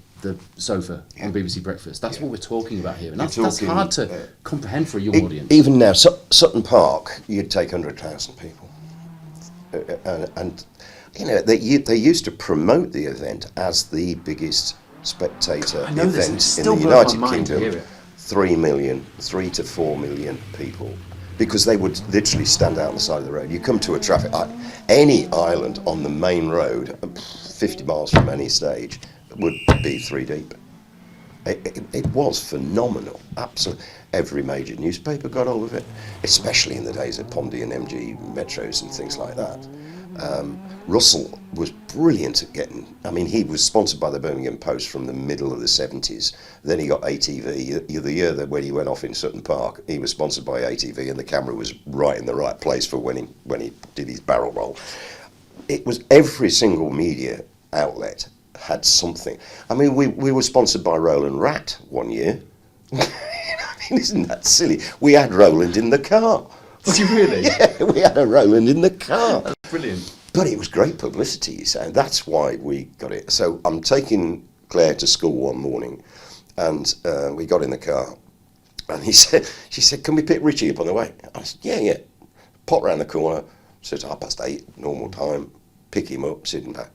A: sofa on BBC Breakfast. That's what we're talking about here, and that's hard to comprehend for a young audience.
B: Even now, Sutton Park, you'd take 100,000 people, and you know they used to promote the event as the biggest spectator event in the United Kingdom. 3 to 4 million people, because they would literally stand out on the side of the road. You come to a traffic light, any island on the main road, 50 miles from any stage, would be 3 deep. It was phenomenal, absolutely. Every major newspaper got hold of it, especially in the days of Pondy and MG Metros and things like that. Russell was brilliant at getting, I mean, he was sponsored by the Birmingham Post from the middle of the 70s. Then he got ATV. The year that when he went off in Sutton Park, he was sponsored by ATV, and the camera was right in the right place for when he did his barrel roll. It was every single media outlet had something. I mean, we were sponsored by Roland Rat one year. I mean, isn't that silly? We had Roland in the car.
A: Did you really?
B: Yeah, we had a Roland in the car.
A: That's brilliant.
B: But it was great publicity, you say, and that's why we got it. So I'm taking Claire to school one morning, and we got in the car, and she said, "Can we pick Richie up on the way?" I said, yeah. Pop round the corner, so it's 8:30, normal time, pick him up, sit him back.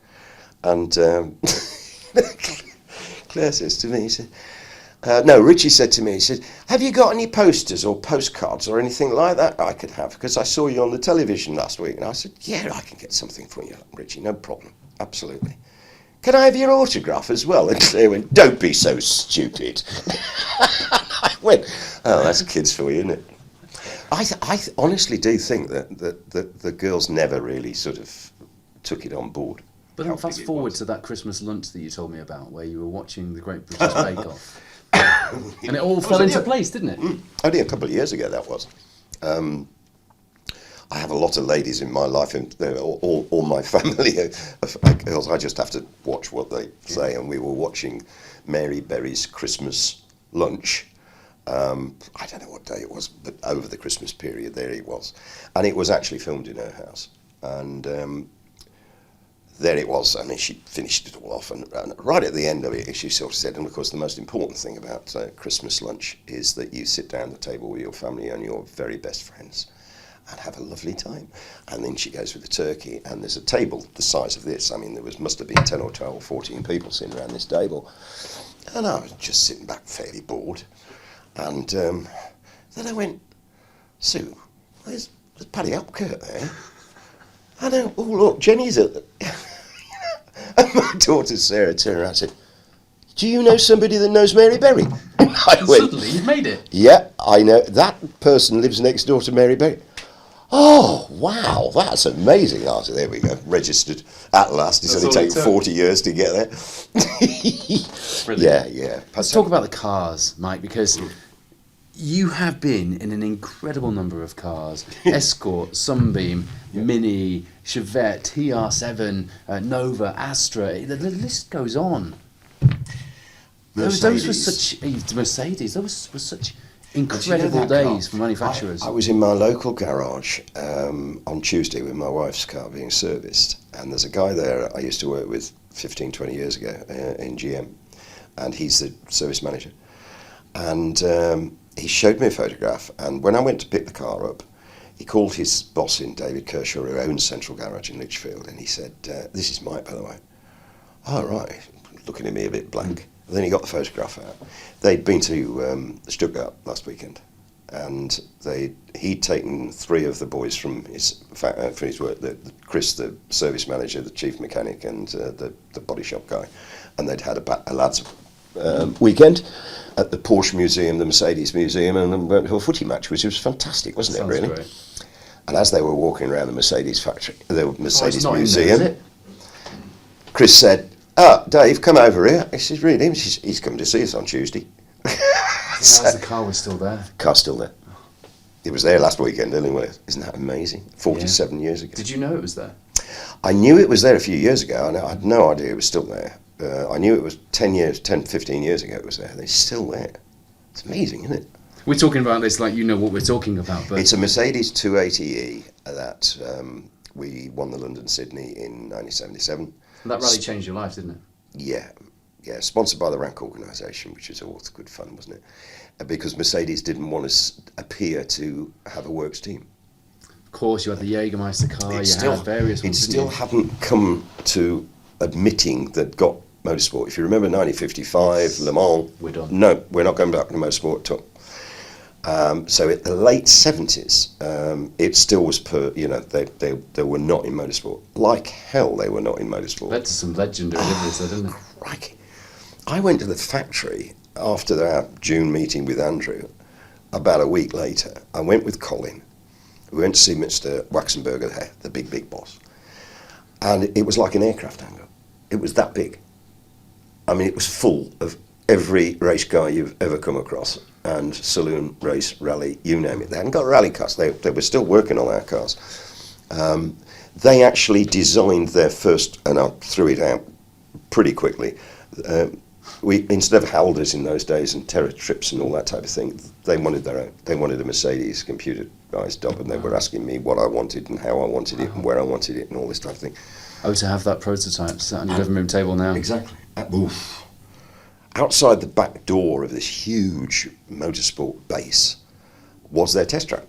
B: And Claire says to me, he said, Richie said to me, he said, "Have you got any posters or postcards or anything like that I could have? Because I saw you on the television last week." And I said, "Yeah, I can get something for you, Richie, no problem, absolutely. Can I have your autograph as well?" And Claire went, "Don't be so stupid." I went, "Oh, that's kids for you, isn't it?" I honestly do think that the girls never really sort of took it on board.
A: But then fast forward to that Christmas lunch that you told me about, where you were watching the Great British Bake Off. And it all fell into place, didn't it?
B: Only a couple of years ago, that was. I have a lot of ladies in my life, and all my family of girls. I just have to watch what they say. And we were watching Mary Berry's Christmas lunch. I don't know what day it was, but over the Christmas period, there it was. And it was actually filmed in her house. And there it was. I mean, she finished it all off, and right at the end of it, she sort of said, and of course the most important thing about Christmas lunch is that you sit down at the table with your family and your very best friends and have a lovely time. And then she goes with the turkey, and there's a table the size of this. I mean, must have been 10 or 12 or 14 people sitting around this table. And I was just sitting back fairly bored. And then I went, "Sue, there's Paddy Upkirk there." I know, oh look, Jenny's at and my daughter Sarah turned around and said, do you know somebody that knows Mary Berry? And I
A: And
B: went,
A: suddenly you've made it.
B: yeah, I know, that person lives next door to Mary Berry. Oh, wow, that's amazing. Oh, so there we go, registered at last. It's
A: That's
B: only
A: all it
B: taken
A: took.
B: 40 years to get there.
A: Brilliant.
B: Yeah.
A: Let's talk about the cars, Mike, because you have been in an incredible number of cars. Escort, Sunbeam, Mini, Chevette, TR7, Nova, Astra. The list goes on. Those were
B: Mercedes.
A: such... Mercedes. Those were such
B: But you know
A: incredible
B: that car?
A: days for manufacturers.
B: I was in my local garage on Tuesday with my wife's car being serviced, and there's a guy there I used to work with 15, 20 years ago in GM, and he's the service manager. And he showed me a photograph, and when I went to pick the car up, he called his boss in, David Kershaw, who owns Central Garage in Lichfield, and he said, this is Mike, by the way. Oh, right. Looking at me a bit blank. And then he got the photograph out. They'd been to Stuttgart last weekend, and he'd taken 3 of the boys from his work, Chris, the service manager, the chief mechanic, and the body shop guy, and they'd had a lads' weekend at the Porsche Museum, the Mercedes Museum, and went to a footy match, which was fantastic, wasn't it,
A: Sounds
B: really?
A: great.
B: And as they were walking around the Mercedes factory, the Mercedes
A: not in there,
B: Museum,
A: is it?
B: Chris said, Dave, come over here. He says, really? He's coming to see us on Tuesday.
A: As the car was still there.
B: Car's still there. It was there last weekend, anyway. Isn't that amazing? 47 years ago.
A: Did you know it was there?
B: I knew it was there a few years ago, and I had no idea it was still there. I knew it was 10, 15 years ago it was there. It's still there. It's amazing, isn't it?
A: We're talking about this like you know what we're talking about, but
B: It's a Mercedes 280E that we won the London-Sydney in 1977.
A: that rally changed your life, didn't it?
B: Yeah, sponsored by the Rank organisation, which is always good fun, wasn't it? Because Mercedes didn't want to appear to have a works team.
A: Of course, you had the Jägermeister car, had various ones.
B: It still hadn't come to admitting that got motorsport. If you remember 1955, Le Mans,
A: We're done.
B: No, we're not going back to motorsport at all. So in the late 70s, it still was they were not in motorsport. Like hell, they were not in motorsport.
A: Led to some legendary deliveries, though, didn't it?
B: Crikey. I went to the factory after our June meeting with Andrew. About a week later, I went with Colin. We went to see Mr. Waxenberger there, the big boss. And it was like an aircraft hangar. It was that big. I mean, it was full of every race car you've ever come across, and saloon, race, rally, you name it. They hadn't got rally cars. They were still working on our cars. They actually designed their first, and I threw it out pretty quickly. Instead of Halders in those days and Terra Trips and all that type of thing, they wanted their own. They wanted a Mercedes computerized job, and they were asking me what I wanted and how I wanted it and where I wanted it and all this type of thing.
A: Oh, to have that prototype sat on your living room table now.
B: Exactly. Oof. Outside the back door of this huge motorsport base was their test track.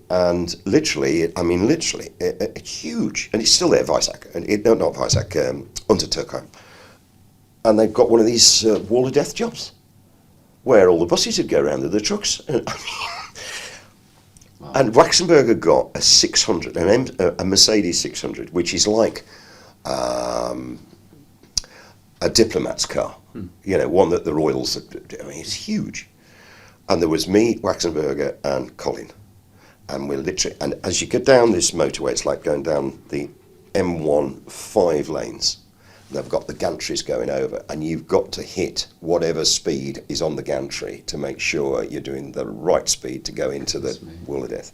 B: And literally, it's huge. And it's still there, Weissach. Not Weissach, Unterturkheim. And they've got one of these wall of death jobs where all the buses would go around with the trucks.
A: Wow.
B: And Waxenberger got a 600, a Mercedes 600, which is like a diplomat's car, one that the Royals, it's huge. And there was me, Waxenberger, and Colin. And we're literally, and as you get down this motorway, it's like going down the M1 5 lanes. They've got the gantries going over, and you've got to hit whatever speed is on the gantry to make sure you're doing the right speed to go into the wall of death.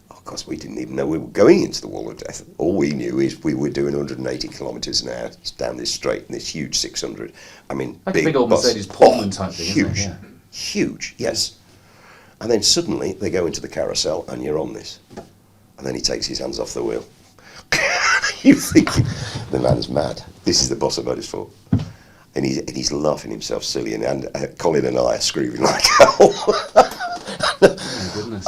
B: Of course, we didn't even know we were going into the wall of death. All we knew is we were doing 180 kilometres an hour down this straight in this huge 600. I mean,
A: Like a big old
B: bus.
A: Mercedes Pullman type thing, isn't it?
B: Huge,
A: Yeah.
B: huge, yes. And then suddenly they go into the carousel and you're on this. And then he takes his hands off the wheel. You think the man's mad. This is the boss of motorsport. And he's laughing himself silly, and Colin and I are screaming like hell.
A: Oh, my goodness.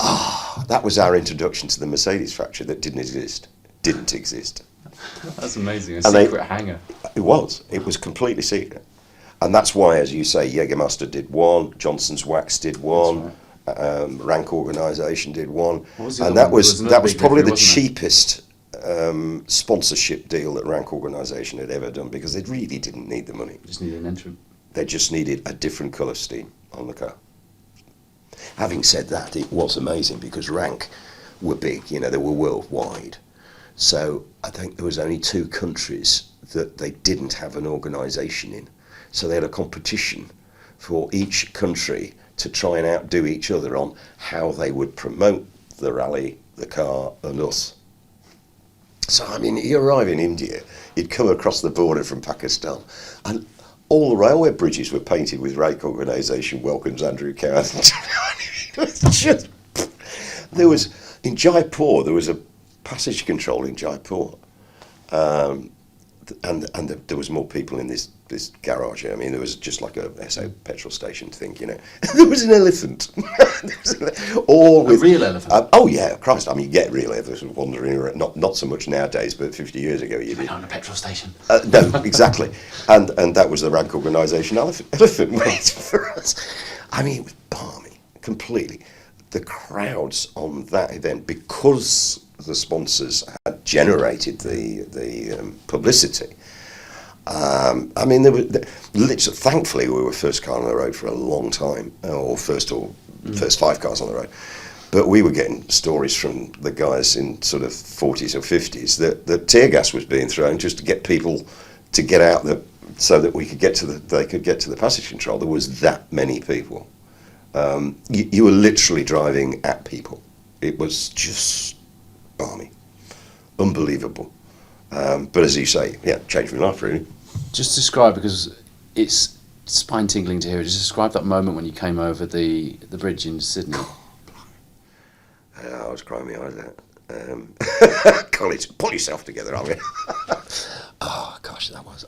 B: That was our introduction to the Mercedes factory that didn't exist.
A: That's amazing. A
B: And
A: secret hangar.
B: It was completely secret. And that's why, as you say, Jägermeister did one, Johnson's Wax did one, Rank organisation did one.
A: What was the
B: And
A: other
B: that
A: one?
B: was
A: There was another big
B: probably
A: delivery,
B: the
A: wasn't there?
B: cheapest sponsorship deal that Rank organisation had ever done, because they really didn't need the money.
A: Just needed an entrant.
B: They just needed a different colour scheme on the car. Having said that, it was amazing because Rank were big, they were worldwide. So I think there was only 2 countries that they didn't have an organisation in. So they had a competition for each country to try and outdo each other on how they would promote the rally, the car and us. So, I mean, you arrive in India, you'd come across the border from Pakistan, and all the railway bridges were painted with Rank Organisation welcomes Andrew Coward. It was just... in Jaipur, there was a passage control in Jaipur, and there was more people in this garage. I mean, there was just like a SO petrol station thing, There was an elephant. All with
A: a real elephant?
B: Oh yeah, Christ! I mean, you get real elephants wandering around. Not so much nowadays, but 50 years ago you did.
A: Not on a petrol station.
B: No, exactly. And that was the Rank Organisation elephant waiting for us. I mean, it was balmy, completely. The crowds on that event, because the sponsors had generated the publicity. I mean, literally, thankfully, we were first car on the road for a long time, or first 5 cars on the road. But we were getting stories from the guys in sort of 40s or 50s that tear gas was being thrown just to get people to get out so that we could they could get to the passage control. There was that many people. You were literally driving at people. It was just balmy, unbelievable. But as you say, yeah, changed my life really.
A: Just describe, because it's spine tingling to hear it. Just describe that moment when you came over the bridge in Sydney.
B: I was crying my eyes out. College, pull yourself together, I mean. Oh gosh, that was.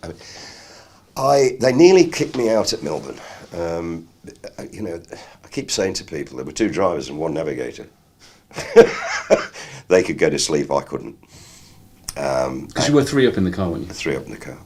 B: They nearly kicked me out at Melbourne. I keep saying to people, there were 2 drivers and 1 navigator. They could go to sleep, I couldn't.
A: Because you were 3 up in the car, weren't you?
B: 3 up in the car.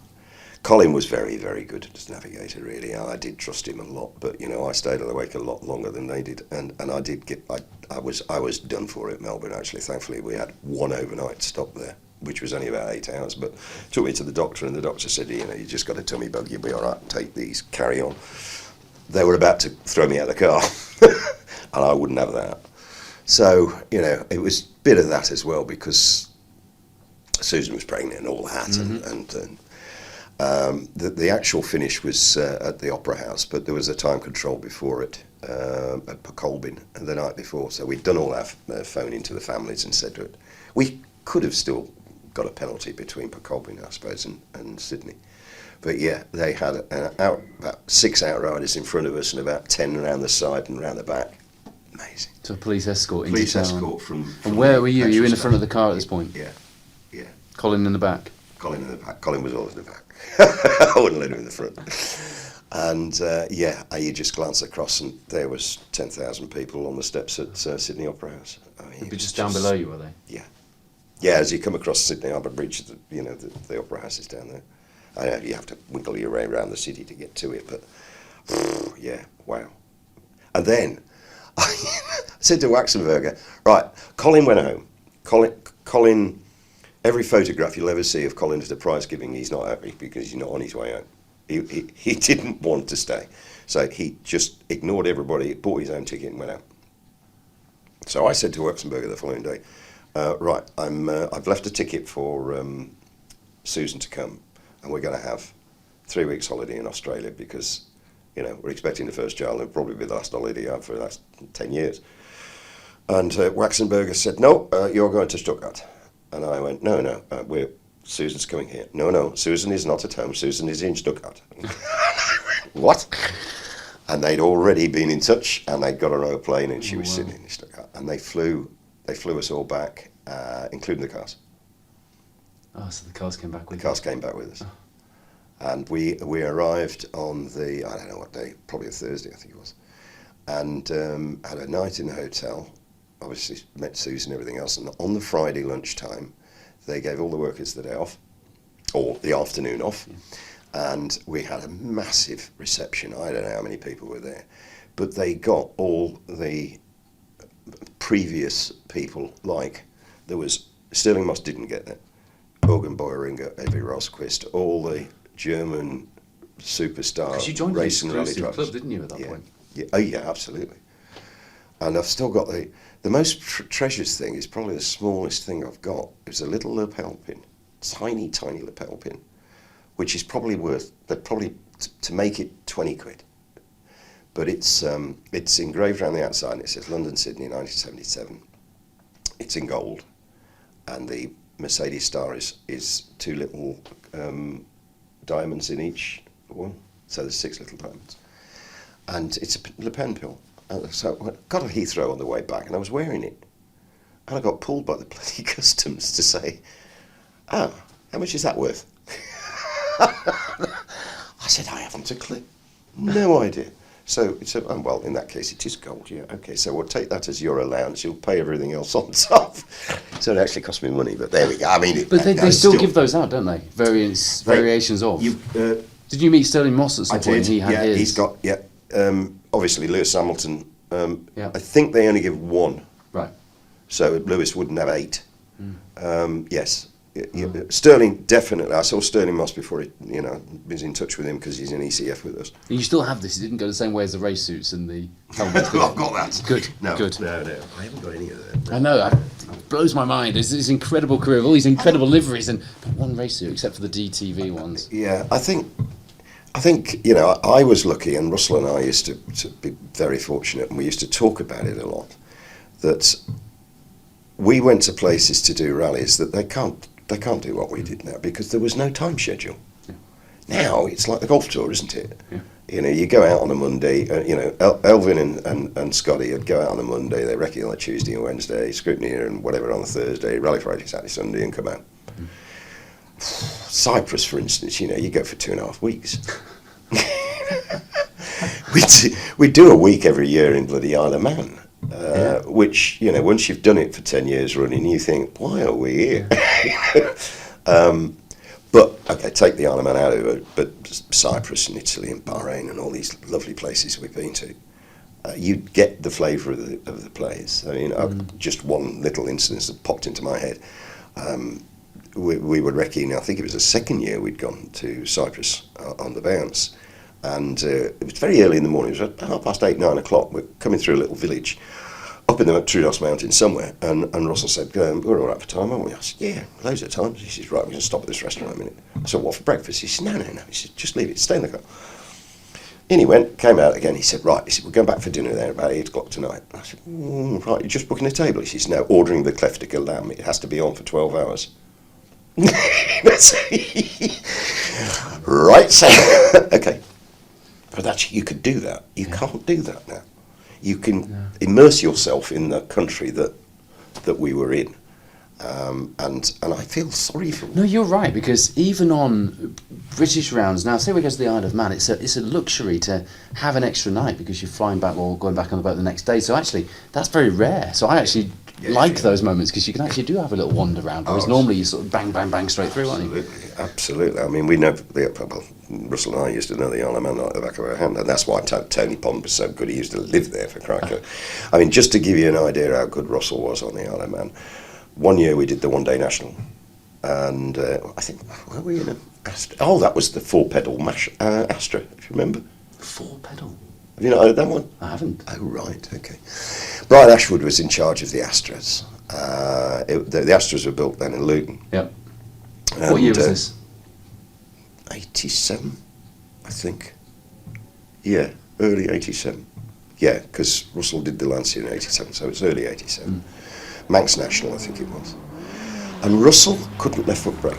B: Colin was very, very good as navigator, really. I did trust him a lot, but I stayed awake a lot longer than they did, and I did I was done for at Melbourne. Actually, thankfully, we had 1 overnight stop there, which was only about 8 hours. But took me to the doctor, and the doctor said, you just got a tummy bug, you'll be all right. Take these, carry on. They were about to throw me out of the car, and I wouldn't have that. So it was a bit of that as well, because Susan was pregnant and all that, and the actual finish was at the Opera House, but there was a time control before it at Colbin the night before. So we'd done all our phoning to the families and said to it, we could have still got a penalty between Colbin, I suppose, and Sydney. But yeah, they had about 6 outriders in front of us and about 10 around the side and around the back. Amazing.
A: So a police escort into
B: Police
A: town.
B: escort from
A: And where were you? You in the front of the car at this point?
B: Yeah.
A: Colin in the back?
B: Colin in the back. Colin was always in the back. I wouldn't let him in the front. And you just glance across and there was 10,000 people on the steps at Sydney Opera House.
A: They'd be just down below you, were they?
B: Yeah. Yeah, as you come across Sydney Harbour Bridge, the Opera House is down there. I know you have to winkle your way around the city to get to it, but yeah, wow. And then I said to Waxenberger, right, Colin went home. Colin, every photograph you'll ever see of Colin at a prize giving, he's not happy because he's not on his way home. He didn't want to stay. So he just ignored everybody, bought his own ticket and went out. So I said to Waxenberger the following day, right, I've left a ticket for Susan to come, and we're going to have 3 weeks holiday in Australia because, we're expecting the first child and it'll probably be the last holiday I have for the last 10 years. And Waxenberger said, no, you're going to Stuttgart. And I went, no, Susan's coming here. No, Susan is not at home. Susan is in Stuttgart. What? And they'd already been in touch, and they'd got on a plane, and she was sitting in Stuttgart. And they flew us all back, including the cars.
A: Oh, so the cars came back with
B: The cars came back with us. Oh. And we arrived on I don't know what day, probably a Thursday, I think it was, and had a night in the hotel. Obviously met Susan and everything else, and on the Friday lunchtime they gave all the workers the day off, or the afternoon off, and we had a massive reception. I don't know how many people were there, but they got all the previous people, like there was Sterling Moss didn't get there. Borgen Boeringer, Evi Rosquist, all the German superstar
A: Because you joined
B: race
A: the
B: and rally
A: exclusive
B: drivers.
A: club, didn't you, at that
B: Yeah.
A: point?
B: Yeah. Oh yeah, absolutely. And I've still got the most treasures thing is probably the smallest thing I've got. It's a little lapel pin, tiny lapel pin, which is probably worth, but probably to make it 20 quid. But it's engraved around the outside and it says London, Sydney, 1977. It's in gold, and the Mercedes star is two little diamonds in each one. So there's 6 little diamonds. And it's a Le Pen pill. So I got to Heathrow on the way back and I was wearing it. And I got pulled by the bloody customs to say, how much is that worth? I said, I haven't a clue. No idea. So it said, oh, well, in that case, it is gold, yeah. Okay, so we'll take that as your allowance. You'll pay everything else on top. So it actually cost me money, but there we go. I mean,
A: But they still give those out, don't they? Variations of. Did you meet Sterling Moss at some point?
B: did,
A: He had his.
B: he's got, obviously, Lewis Hamilton.
A: Yeah.
B: I think they only give 1.
A: Right.
B: So Lewis wouldn't have 8. Yes. Sterling, definitely. I saw Sterling Moss before he, was in touch with him because he's in ECF with us.
A: And you still have this. It didn't go the same way as the race suits and the helmets.
B: I've got that.
A: Good.
B: No,
A: Good.
B: No, I haven't got any of that.
A: I know. It blows my mind. It's this incredible career of all these incredible liveries and but one race suit, except for the DTV ones.
B: Yeah, I think I was lucky, and Russell and I used to be very fortunate, and we used to talk about it a lot, that we went to places to do rallies that they can't do what we did now because there was no time schedule.
A: Yeah.
B: Now it's like the golf tour, isn't it?
A: Yeah.
B: You go out on a Monday, Elvin and Scotty would go out on a Monday, they recce on a Tuesday and Wednesday, scrutiny and whatever on a Thursday, rally Friday, Saturday, Sunday, and come out. Cyprus, for instance, you go for 2.5 weeks. we do a week every year in bloody Isle of Man, which, once you've done it for 10 years running, you think, why are we here? But, okay, take the Isle of Man out of it, but Cyprus and Italy and Bahrain and all these lovely places we've been to, you get the flavour of the place. I mean, just one little incident that popped into my head. We were recceing, I think it was the second year we'd gone to Cyprus on the bounce, and it was very early in the morning. It was at 8:30, 9 o'clock. We're coming through a little village up in the Troodos Mountains somewhere, and Russell said, we're all right for time, aren't we? I said, yeah, loads of times. He says, right, we're going to stop at this restaurant in a minute. I said, what, for breakfast? He said, no. He said, just leave it, stay in the car. In he went, came out again. He said, right, we're going back for dinner there about 8 o'clock tonight. I said, right, you're just booking a table? He says, no, ordering the Kleftiger lamb. It has to be on for 12 hours. Right, so, okay. But actually, you could do that. You can't do that now. You can immerse yourself in the country that we were in. And I feel sorry for them.
A: No, you're right, because even on British rounds now, say we go to the Isle of Man, it's a luxury to have an extra night because you're flying back or going back on the boat the next day. So actually, that's very rare. So I actually like those moments because you can actually do have a little wander around, whereas normally you sort of bang, bang, bang straight through, aren't you?
B: Absolutely. I mean, we know, Russell and I used to know the Isle of Man like the back of our hand, and that's why Tony Pond was so good. He used to live there, for cracker. I mean, just to give you an idea how good Russell was on the Isle of Man, one year we did the one-day national, and I think, were we in an Astra? Oh, that was the 4-pedal Astra, if you remember.
A: 4-pedal?
B: Have you not heard that one?
A: I haven't.
B: Oh, right, okay. Brian Ashwood was in charge of the Astras. The Astras were built then in Luton.
A: Yep. What year was this?
B: 87, I think. Yeah, early 87. Yeah, because Russell did the Lancia in 87, so it's early 87. Manx National, I think it was. And Russell couldn't left foot brake,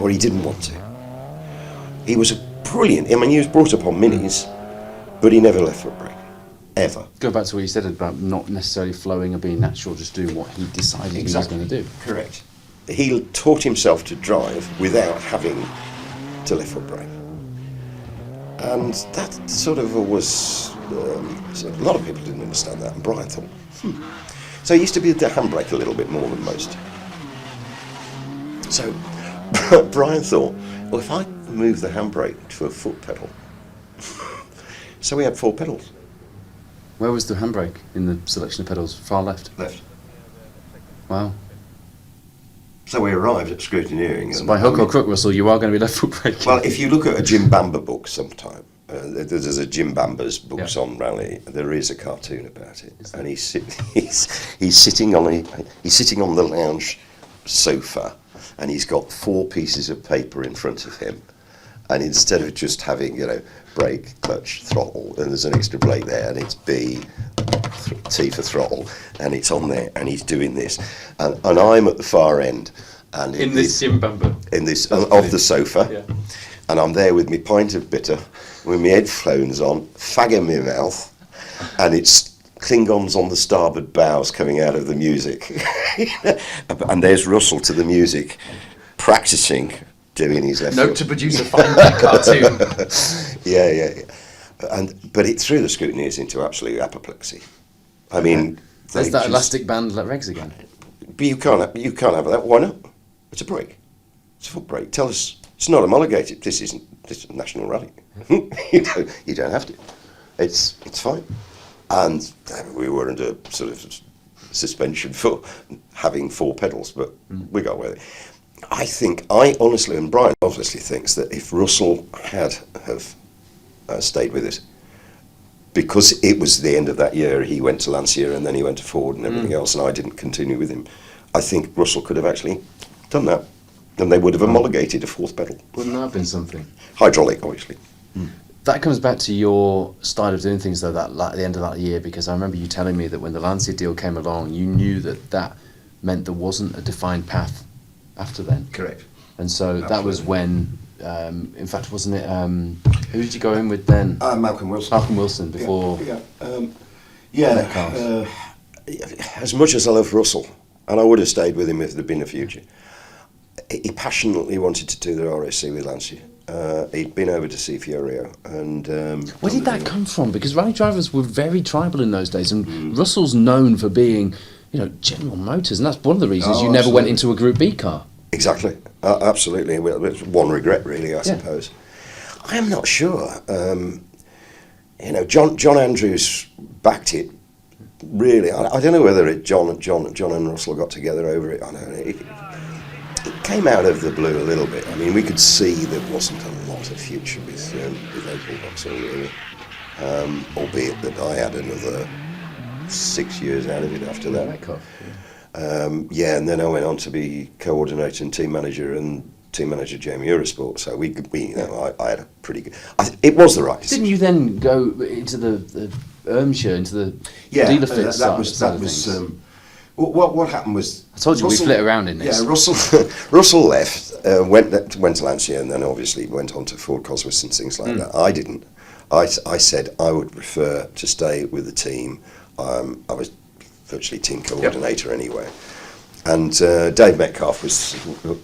B: or he didn't want to. He was a brilliant, I mean, he was brought up on minis, but he never left foot brake, ever.
A: Go back to what you said about not necessarily flowing or being natural, just doing what he decided he was going to do.
B: Correct. He taught himself to drive without having to left foot brake. And that sort of was, a lot of people didn't understand that, and Brian thought, So he used to be the handbrake a little bit more than most. So Brian thought, well, if I move the handbrake to a foot pedal, so we had 4 pedals.
A: Where was the handbrake in the selection of pedals? Far left?
B: Left.
A: Wow.
B: So we arrived at scrutineering.
A: So by hook or crook, Russell, you are going to be left foot braking.
B: Well, if you look at a Jim Bamber book sometime, there's a Jim Bamber's books on rally. There is a cartoon about it, and he's sitting on the lounge sofa, and he's got 4 pieces of paper in front of him, and instead of just having brake, clutch, throttle, and there's an extra brake there, and it's B, T for throttle, and it's on there, and he's doing this, and I'm at the far end, and
A: in this Jim Bamber,
B: of the sofa.
A: Yeah.
B: And I'm there with my pint of bitter, with my headphones on, fag in my mouth, and it's Klingons on the starboard bows coming out of the music. And there's Russell to the music, practising doing his left
A: Note
B: foot.
A: to producer, find that cartoon.
B: Yeah. But it threw the scrutineers into absolute apoplexy. I mean...
A: There's that elastic band like regs again.
B: But you can't have that. Why not? It's a brake. It's a foot brake. Tell us... It's not homologated. This is a national rally. you don't have to. It's fine. And we were under sort of suspension for having 4 pedals, but we got away with it. I honestly, and Brian obviously thinks that if Russell have stayed with us, because it was the end of that year, he went to Lancia and then he went to Ford and everything else, and I didn't continue with him. I think Russell could have actually done that. Then they would have homologated a 4th pedal.
A: Wouldn't that have been something?
B: Hydraulic, obviously.
A: That comes back to your style of doing things, though, at the end of that year, because I remember you telling me that when the Lancia deal came along, you knew that meant there wasn't a defined path after then.
B: Correct.
A: And so
B: Absolutely.
A: that was when, in fact, wasn't it, who did you go in with then?
B: Malcolm Wilson.
A: Malcolm Wilson, before...
B: As much as I love Russell, and I would have stayed with him if there'd been a future, he passionately wanted to do the RSC with Lancia. He'd been over to see Fiorio, and
A: where did that come from? Because rally drivers were very tribal in those days, and Russell's known for being, General Motors, and that's one of the reasons you never went into a Group B car.
B: Exactly, absolutely. Well, it's one regret, really, I suppose. I am not sure. John Andrews backed it. Really, I don't know whether John and Russell got together over it. I don't know. It came out of the blue a little bit. I mean, we could see there wasn't a lot of future with Opel Vauxhall, really. Albeit that I had another 6 years out of it after that. And then I went on to be coordinator and team manager Jamie Eurosport. So I had a pretty good... it was the right decision.
A: Didn't you then go into the Ermshire, into the dealer fit side of things?
B: What happened was...
A: I told you we flit around in this.
B: Yeah, Russell left, went to Lancia, and then obviously went on to Ford Cosworth and things like that. I didn't. I said I would prefer to stay with the team. I was virtually team coordinator anyway. And Dave Metcalf was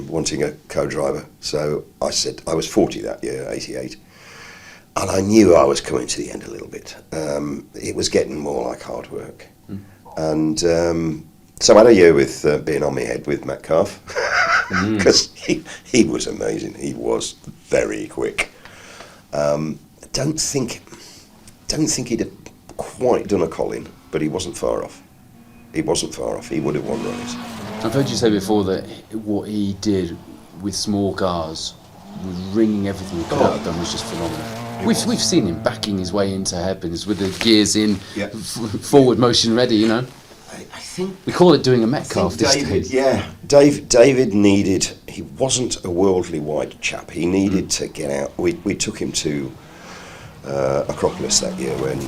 B: wanting a co-driver. So I said, I was 40 that year, 88. And I knew I was coming to the end a little bit. It was getting more like hard work. And so I had a year with being on my head with Metcalf, because he was amazing. He was very quick. Don't think he'd have quite done a Colin, but he wasn't far off. He would have won rallies.
A: I've heard you say before that what he did with small cars, with ringing everything he could have done, was just phenomenal. We've seen him backing his way into hairpins with the gears in, forward motion ready,
B: I think
A: we call it doing a Metcalf these days.
B: Yeah, David needed. He wasn't a worldly wide chap. He needed to get out. We took him to Acropolis that year when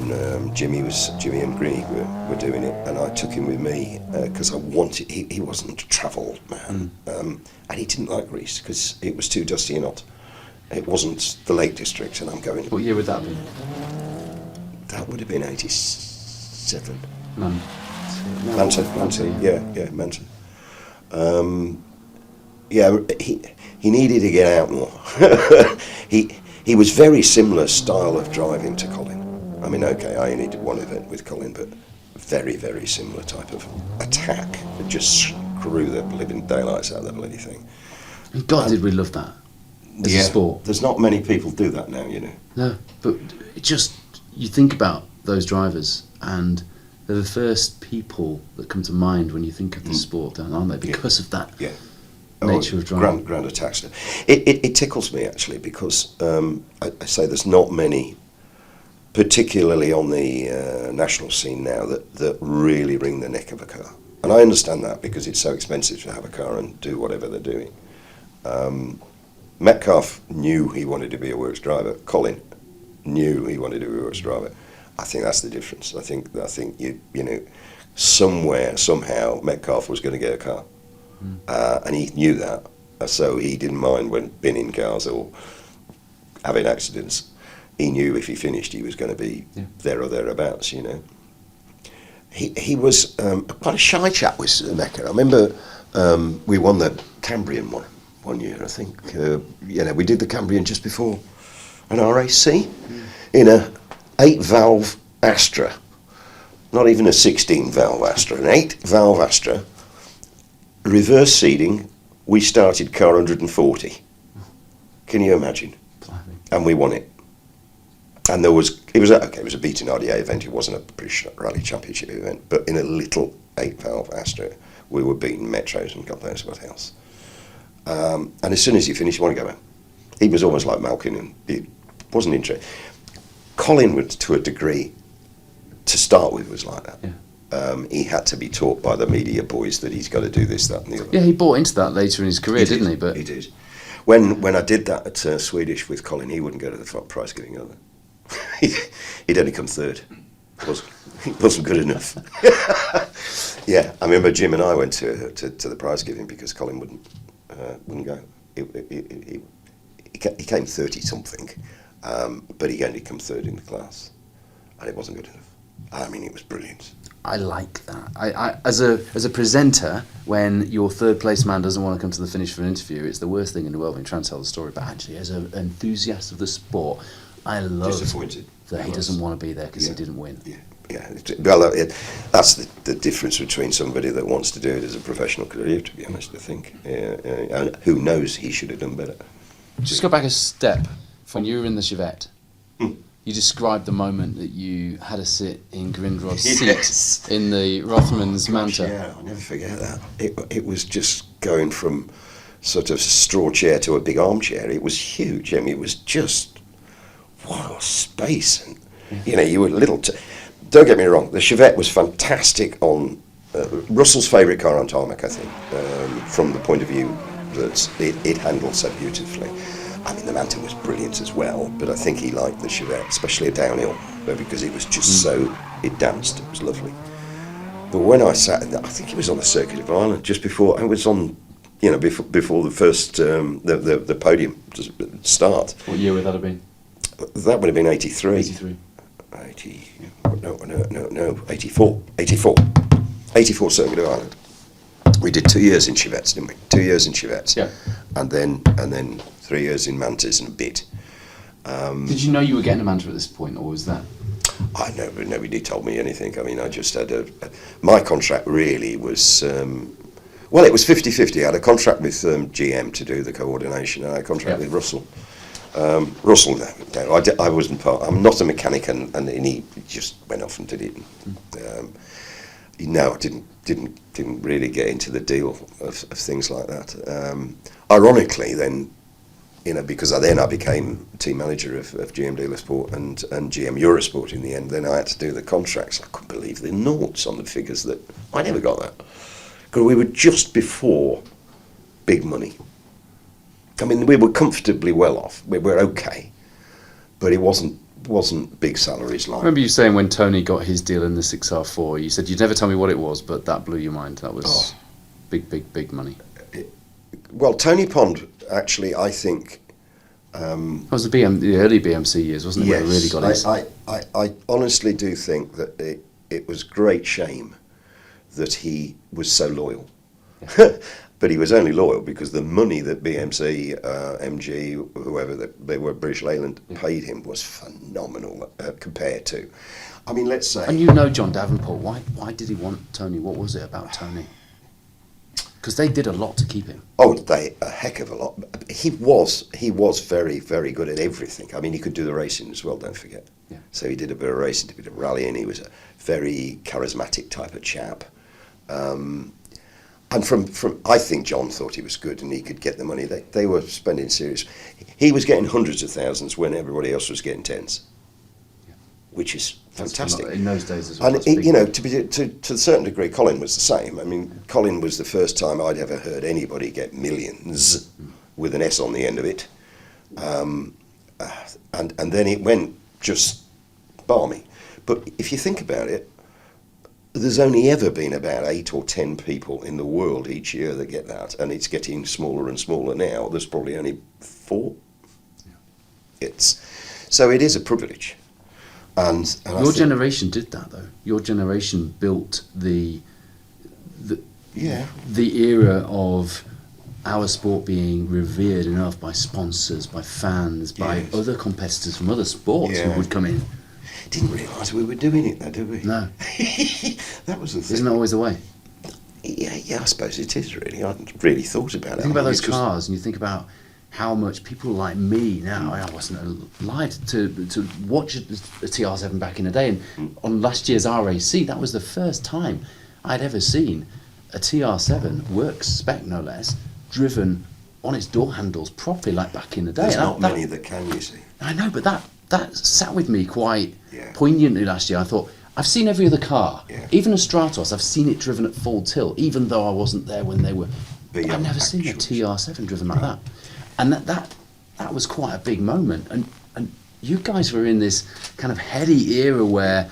B: Jimmy and Greig were doing it, and I took him with me because I wanted. He wasn't a travelled man, and he didn't like Greece because it was too dusty and hot. It wasn't the Lake District, and I'm going.
A: What year would that be?
B: That would have been 87.
A: Manchester,
B: Manchester. He needed to get out more. He was very similar style of driving to Colin. I mean, okay, I only did one event with Colin, but very, very similar type of attack. Just screw the living daylights out of the bloody thing.
A: And God, did we love that as a sport.
B: There's not many people do that now,
A: No, but it just, you think about those drivers, and they're the first people that come to mind when you think of the sport, aren't they? Because of that nature of driving.
B: Grand attacks. It tickles me actually because I say there's not many, particularly on the national scene now, that really wring the neck of a car. And I understand that because it's so expensive to have a car and do whatever they're doing. Metcalfe knew he wanted to be a works driver. Colin knew he wanted to be a works driver. I think that's the difference. I think you know, somewhere, somehow, Metcalfe was going to get a car. And he knew that. So he didn't mind when binning cars or having accidents. He knew if he finished, he was going to be there or thereabouts, you know. He was quite a shy chap with Mecca. I remember we won the Cambrian one year, I think. You know, we did the Cambrian just before an RAC in a 8-valve Astra. Not even a 16-valve Astra, an 8-valve Astra. Reverse seating, we started car 140. Can you imagine?
A: Blimey.
B: And we won it. And it was a beating RDA event. It wasn't a British Rally Championship event, but in a little 8-valve Astra, we were beating Metros and God knows what else. And as soon as he finished, he wanted to go home. He was almost like Malkin, and he wasn't interested. Colin, was, to a degree, to start with, was like that.
A: Yeah.
B: He had to be taught by the media boys that he's got to do this, that, and the other.
A: Yeah, he bought into that later in his career, didn't he? But
B: he did. When I did that at Swedish with Colin, he wouldn't go to the prize giving either. He'd only come third. He wasn't good enough. Yeah, I remember Jim and I went to the prize giving because Colin wouldn't go. He came 30 something, but he only come third in the class, and it wasn't good enough. I mean, it was brilliant.
A: I like that. I as a presenter, when your third place man doesn't want to come to the finish for an interview, it's the worst thing in the world when you try and tell the story. But actually, as an enthusiast of the sport, I love that he doesn't want to be there because he didn't win.
B: Yeah. Well, that's the difference between somebody that wants to do it as a professional career, to be honest, I think. And who knows, he should have done better.
A: Just go back a step. When you were in the Chevette, you described the moment that you had a sit in Grindrod's seat in the Rothmans Manta.
B: Yeah, I'll never forget that. It was just going from sort of straw chair to a big armchair. It was huge. I mean, it was just, wow, space. And, you know, you were little... Don't get me wrong, the Chevette was fantastic on... Russell's favourite car on tarmac, I think, from the point of view that it handled so beautifully. I mean, the Manta was brilliant as well, but I think he liked the Chevette, especially a downhill, because it was just so... It danced, it was lovely. But when I sat... I think it was on the Circuit of Ireland, just before... I was on... You know, before the first the podium start.
A: What year would that have been?
B: That would have been 83.
A: 83.
B: 84. 84 Circuit of Ireland. We did 2 years in Chevettes, didn't we? 2 years in Chevettes.
A: Yeah.
B: And then 3 years in Mantas and a bit.
A: Did you know you were getting a Manta at this point, or was that?
B: I know, but nobody told me anything. I mean, I just had my contract really was. Well, it was 50-50. I had a contract with GM to do the coordination, and I had a contract with Russell. Russell, no, I wasn't part. I'm not a mechanic, and he just went off and did it. No, I didn't really get into the deal of things like that. Ironically, then, you know, because I became team manager of GM Dealer Sport and GM Eurosport in the end. Then I had to do the contracts. I couldn't believe the noughts on the figures that I never got that. Because we were just before big money. I mean, we were comfortably well off. We were okay, but it wasn't big salaries like.
A: I remember you saying when Tony got his deal in the 6R4, you said you'd never tell me what it was, but that blew your mind. That was big money.
B: Well, Tony Pond actually, I think.
A: That was the early BMC years, wasn't it?
B: Yes,
A: where it really got his...
B: I honestly do think that it was great shame that he was so loyal. Yeah. But he was only loyal because the money that BMC, MG, whoever they were, British Leyland, paid him was phenomenal compared to. I mean, let's say...
A: And you know John Davenport, why did he want Tony? What was it about Tony? Because they did a lot to keep him.
B: Oh, a heck of a lot. He was very, very good at everything. I mean, he could do the racing as well, don't forget. Yeah. So he did a bit of racing, did a bit of rallying. He was a very charismatic type of chap. And from I think John thought he was good and he could get the money. They were spending serious. He was getting hundreds of thousands when everybody else was getting tens, which is fantastic.
A: In those days as well.
B: And you know, to a certain degree, Colin was the same. I mean, Colin was the first time I'd ever heard anybody get millions with an S on the end of it, and then it went just balmy. But if you think about it, there's only ever been about 8 or 10 people in the world each year that get that, and it's getting smaller and smaller now. There's probably only 4. Yeah. So it is a privilege. And
A: your generation did that, though. Your generation built the era of our sport being revered enough by sponsors, by fans, by other competitors from other sports who would come in.
B: Didn't realise we were doing it, though, did we?
A: No.
B: That was the thing.
A: Isn't that always the way?
B: Yeah, I suppose it is, really. I hadn't really thought about it.
A: Think about those cars, and you think about how much people like me now, I wasn't alive to watch a TR7 back in the day, and on last year's RAC, that was the first time I'd ever seen a TR7 works spec, no less, driven on its door handles properly like back in the day.
B: There's not many that can, you see.
A: I know, but that sat with me quite poignantly last year. I thought, I've seen every other car, even a Stratos, I've seen it driven at full tilt, even though I wasn't there when they were. But I've never seen a TR7 driven like that. And that was quite a big moment. And you guys were in this kind of heady era where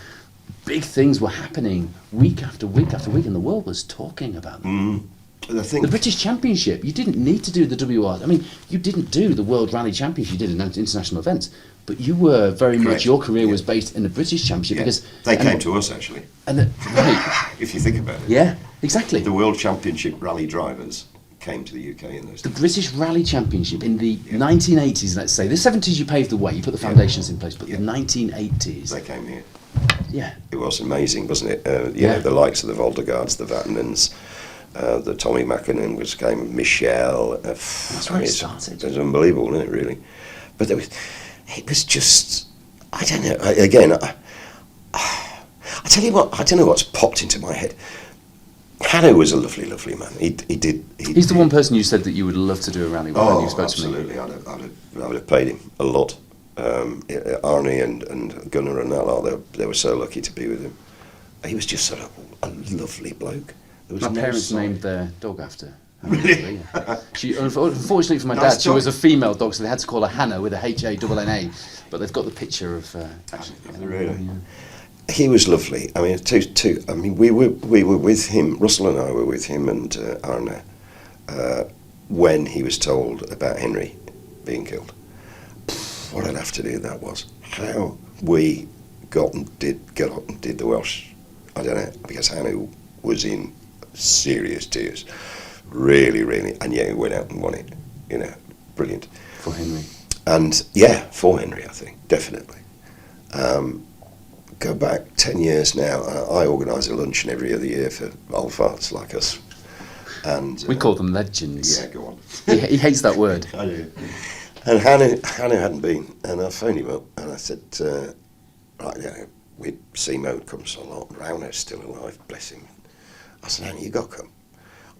A: big things were happening week after week after week, and the world was talking about them. The British Championship, you didn't need to do the WR. I mean, you didn't do the World Rally Championship, you did in international events, but you were very much, your career was based in the British Championship. Because
B: they came to us, actually.
A: Right.
B: If you think about it.
A: Yeah, exactly.
B: The World Championship rally drivers came to the UK in those days.
A: The British Rally Championship in the 1980s, let's say. The 70s you paved the way, you put the foundations in place, but the 1980s...
B: They came here.
A: Yeah.
B: It was amazing, wasn't it? You know, the likes of the Voldegards, the Vatanens, the Tommy Mackinnon came, Michelle.
A: That's where it started.
B: It was unbelievable, wasn't it, really? But it was just, I don't know, again, I tell you what, I don't know what's popped into my head. Hanno was a lovely, lovely man.
A: He's the one person you said that you would love to do a rally with when you spoke to me.
B: Absolutely. I would have paid him a lot. Arnie and Gunnar and that lot, they were so lucky to be with him. He was just sort of a lovely bloke.
A: My parents named their dog after.
B: Really?
A: She, unfortunately for my dad, she was a female dog, so they had to call her Hannah with a H-A-N-N-A. But they've got the picture of.
B: Really? Yeah. He was lovely. I mean, I mean, we were with him. Russell and I were with him and Arne when he was told about Henry being killed. What an afternoon that was! How we got up and did the Welsh. I don't know, because Hanno was in serious tears, really, really, and he went out and won it. You know, brilliant
A: for Henry.
B: And for Henry, I think definitely. Go back 10 years now. I organise a luncheon every other year for old farts like us. And
A: we call them legends.
B: Yeah, go on.
A: He hates that word.
B: I do. And Hanno hadn't been, and I phoned him up and I said, Simo comes a lot. Rauner's still alive, bless him. I said, Hanno, you got to come.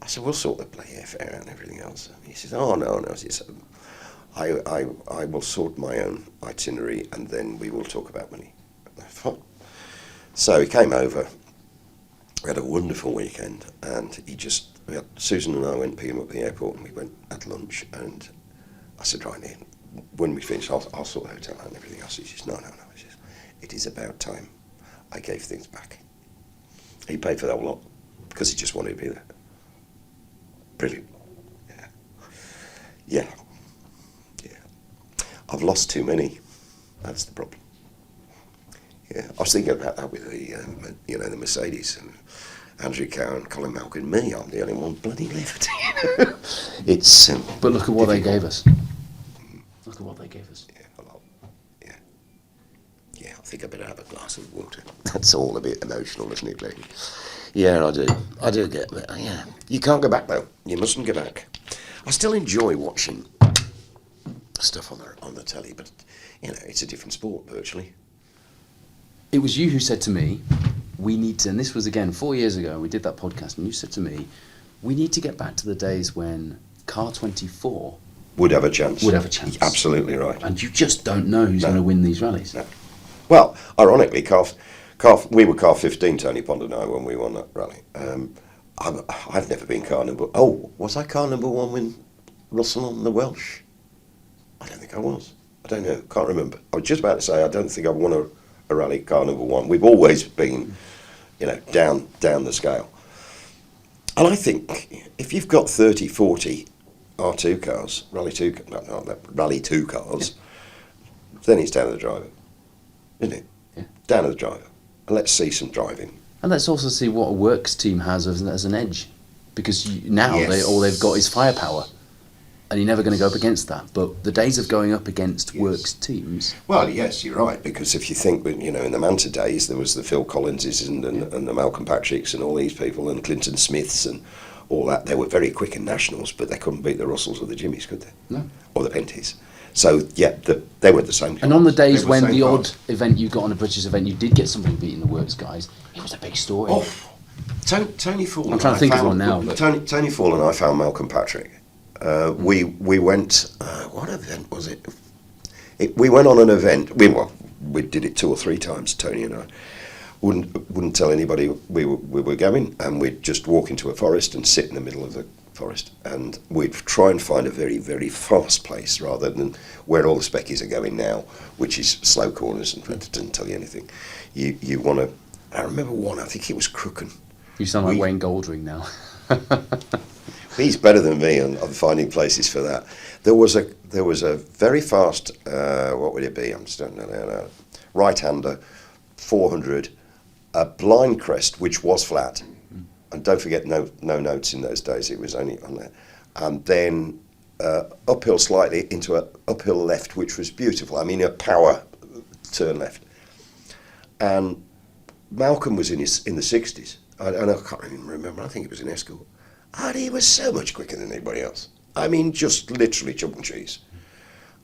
B: I said, we'll sort the bloody airfare out and everything else. And he says, oh no. He said, I will sort my own itinerary and then we will talk about money. Fine. So he came over. We had a wonderful weekend, and Susan and I went to pick him up at the airport, and we went at lunch. And I said, right, Ian, when we finish, I'll sort the hotel out and everything else. He says, no. He says, it is about time I gave things back. He paid for that a lot because he just wanted to be there. Brilliant. Yeah. I've lost too many. That's the problem. Yeah, I was thinking about that with the Mercedes and Andrew Cowan, Colin Malkin, me. I'm the only one bloody left. It's.
A: But look at what they gave us. Look at what they gave us.
B: Yeah, a lot. Yeah. I think I better have a glass of water. That's all a bit emotional, isn't it, Glenn? Yeah, I do get that. Yeah, you can't go back though. You mustn't go back. I still enjoy watching stuff on the telly, but it's a different sport virtually.
A: It was you who said to me, we need to, and this was again 4 years ago, we did that podcast, and you said to me, We need to get back to the days when Car 24
B: would have a chance.
A: would have a chance.
B: Absolutely right.
A: And you just don't know who's going to win these rallies.
B: No. Well, ironically, we were car 15, Tony Pond and I, when we won that rally. I've never been car number... Oh, was I car number 1 with Russell and the Welsh? I don't think I was. I don't know. Can't remember. I was just about to say I don't think I've won a rally car number 1. We've always been, down the scale. And I think if you've got 30, 40 R2 cars, Rally 2 cars, then it's down to the driver, isn't it?
A: Yeah.
B: Down to the driver. And let's see some driving.
A: And let's also see what a works team has as an edge. Because now all they've got is firepower. And you're never going to go up against that. But the days of going up against works teams...
B: Well, yes, you're right. Because if you think, in the Manta days, there was the Phil Collinses and the Malcolm Patricks and all these people and Clinton Smiths and all that. They were very quick in nationals, but they couldn't beat the Russells or the Jimmies, could they?
A: No.
B: Or the Penties. So, yeah, they were the same.
A: And on the days when the odd event you got on a British event, you did get somebody beating the works guys, it was a big story.
B: Oh, Tony Fall.
A: I'm trying to think of one now.
B: Tony Fall and I found Malcolm Patrick. We went. What event was it? We went on an event. We did it 2 or 3 times. Tony and I wouldn't tell anybody we were going, and we'd just walk into a forest and sit in the middle of the forest, and we'd try and find a very, very fast place rather than where all the speckies are going now, which is slow corners, and it doesn't tell you anything. You want to. I remember one. I think it was Crooken.
A: You sound like Wayne Goldring now.
B: He's better than me on finding places for that. There was a very fast, what would it be? I'm just don't know now. Right-hander, 400, a blind crest which was flat, and don't forget no notes in those days. It was only on there, and then uphill slightly into a uphill left, which was beautiful. I mean, a power turn left, and Malcolm was in the 60s, and I can't even remember. I think it was an Escort. And he was so much quicker than anybody else. I mean, just literally chalk and cheese.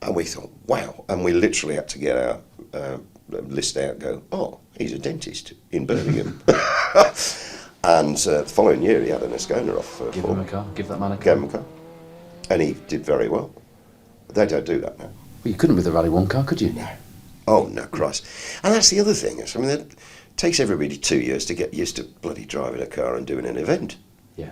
B: And we thought, wow. And we literally had to get our list out and go, oh, he's a dentist in Birmingham. And the following year, he had an Ascona off.
A: Give him a car. Give that man a car.
B: Gave him a car. And he did very well. They don't do that now.
A: Well, you couldn't with the Rally 1 car, could you?
B: No. Oh, no, Christ. And that's the other thing. I mean, it takes everybody 2 years to get used to bloody driving a car and doing an event.
A: Yeah.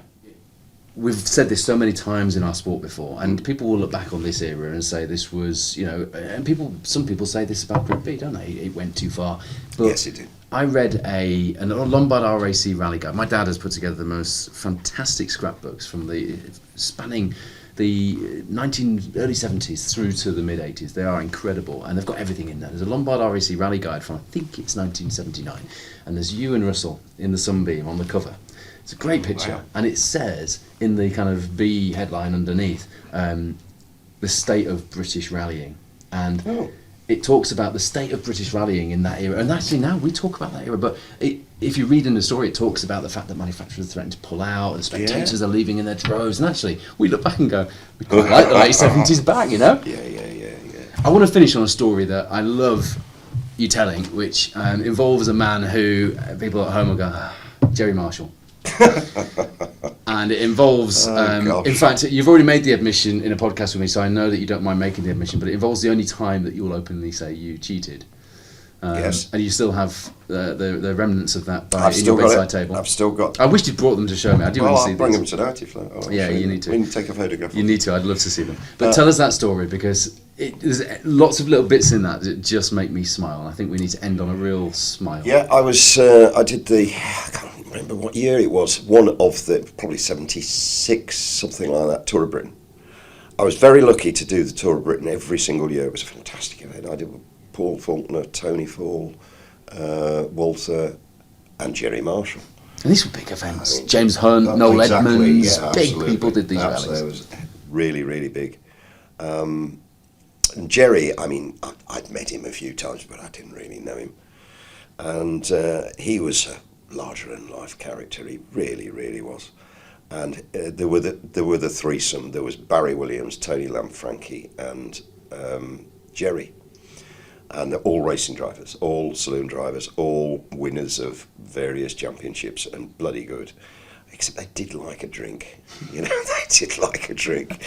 A: We've said this so many times in our sport before, and people will look back on this era and say this was, and some people say this about Group B, don't they? It went too far. But
B: yes, it did.
A: I read a Lombard RAC rally guide. My dad has put together the most fantastic scrapbooks from spanning the early 70s through to the mid 80s. They are incredible, and they've got everything in there. There's a Lombard RAC rally guide from, I think it's 1979, and there's you and Russell in the Sunbeam on the cover. It's a great picture, wow. And it says in the kind of B headline underneath, the state of British rallying, and it talks about the state of British rallying in that era. And actually now we talk about that era, but if you read in the story, it talks about the fact that manufacturers threatened to pull out, and spectators are leaving in their droves, and actually we look back and go, we quite like the late 70s back,
B: Yeah.
A: I want to finish on a story that I love you telling, which involves a man who people at home will go, Jerry Marshall. And it involves in fact you've already made the admission in a podcast with me, so I know that you don't mind making the admission, but it involves the only time that you'll openly say you cheated.
B: Yes.
A: And you still have the remnants of that in your bedside table.
B: I've still got.
A: I wished you'd brought them to show me. I do want to see
B: I'll bring
A: these.
B: them tonight if
A: you need to.
B: We can take a photograph.
A: You need to. I'd love to see them. But tell us that story, because there's lots of little bits in that just make me smile. And I think we need to end on a real smile.
B: Yeah, I did I can't remember what year it was. One of the probably 76, something like that, Tour of Britain. I was very lucky to do the Tour of Britain every single year. It was a fantastic event. I did with Paul Faulkner, Tony Fall, Walter, and Jerry Marshall.
A: And these were big events. James Hunt, Noel Edmonds, big people did these rallies.
B: It was really, really big. And Jerry, I mean, I'd met him a few times, but I didn't really know him. And he was a larger-than-life character. He really, really was. And there were the threesome. There was Barry Williams, Tony Lanfranchi, and Jerry. And they're all racing drivers, all saloon drivers, all winners of various championships, and bloody good. except they did like a drink. You know, they did like a drink.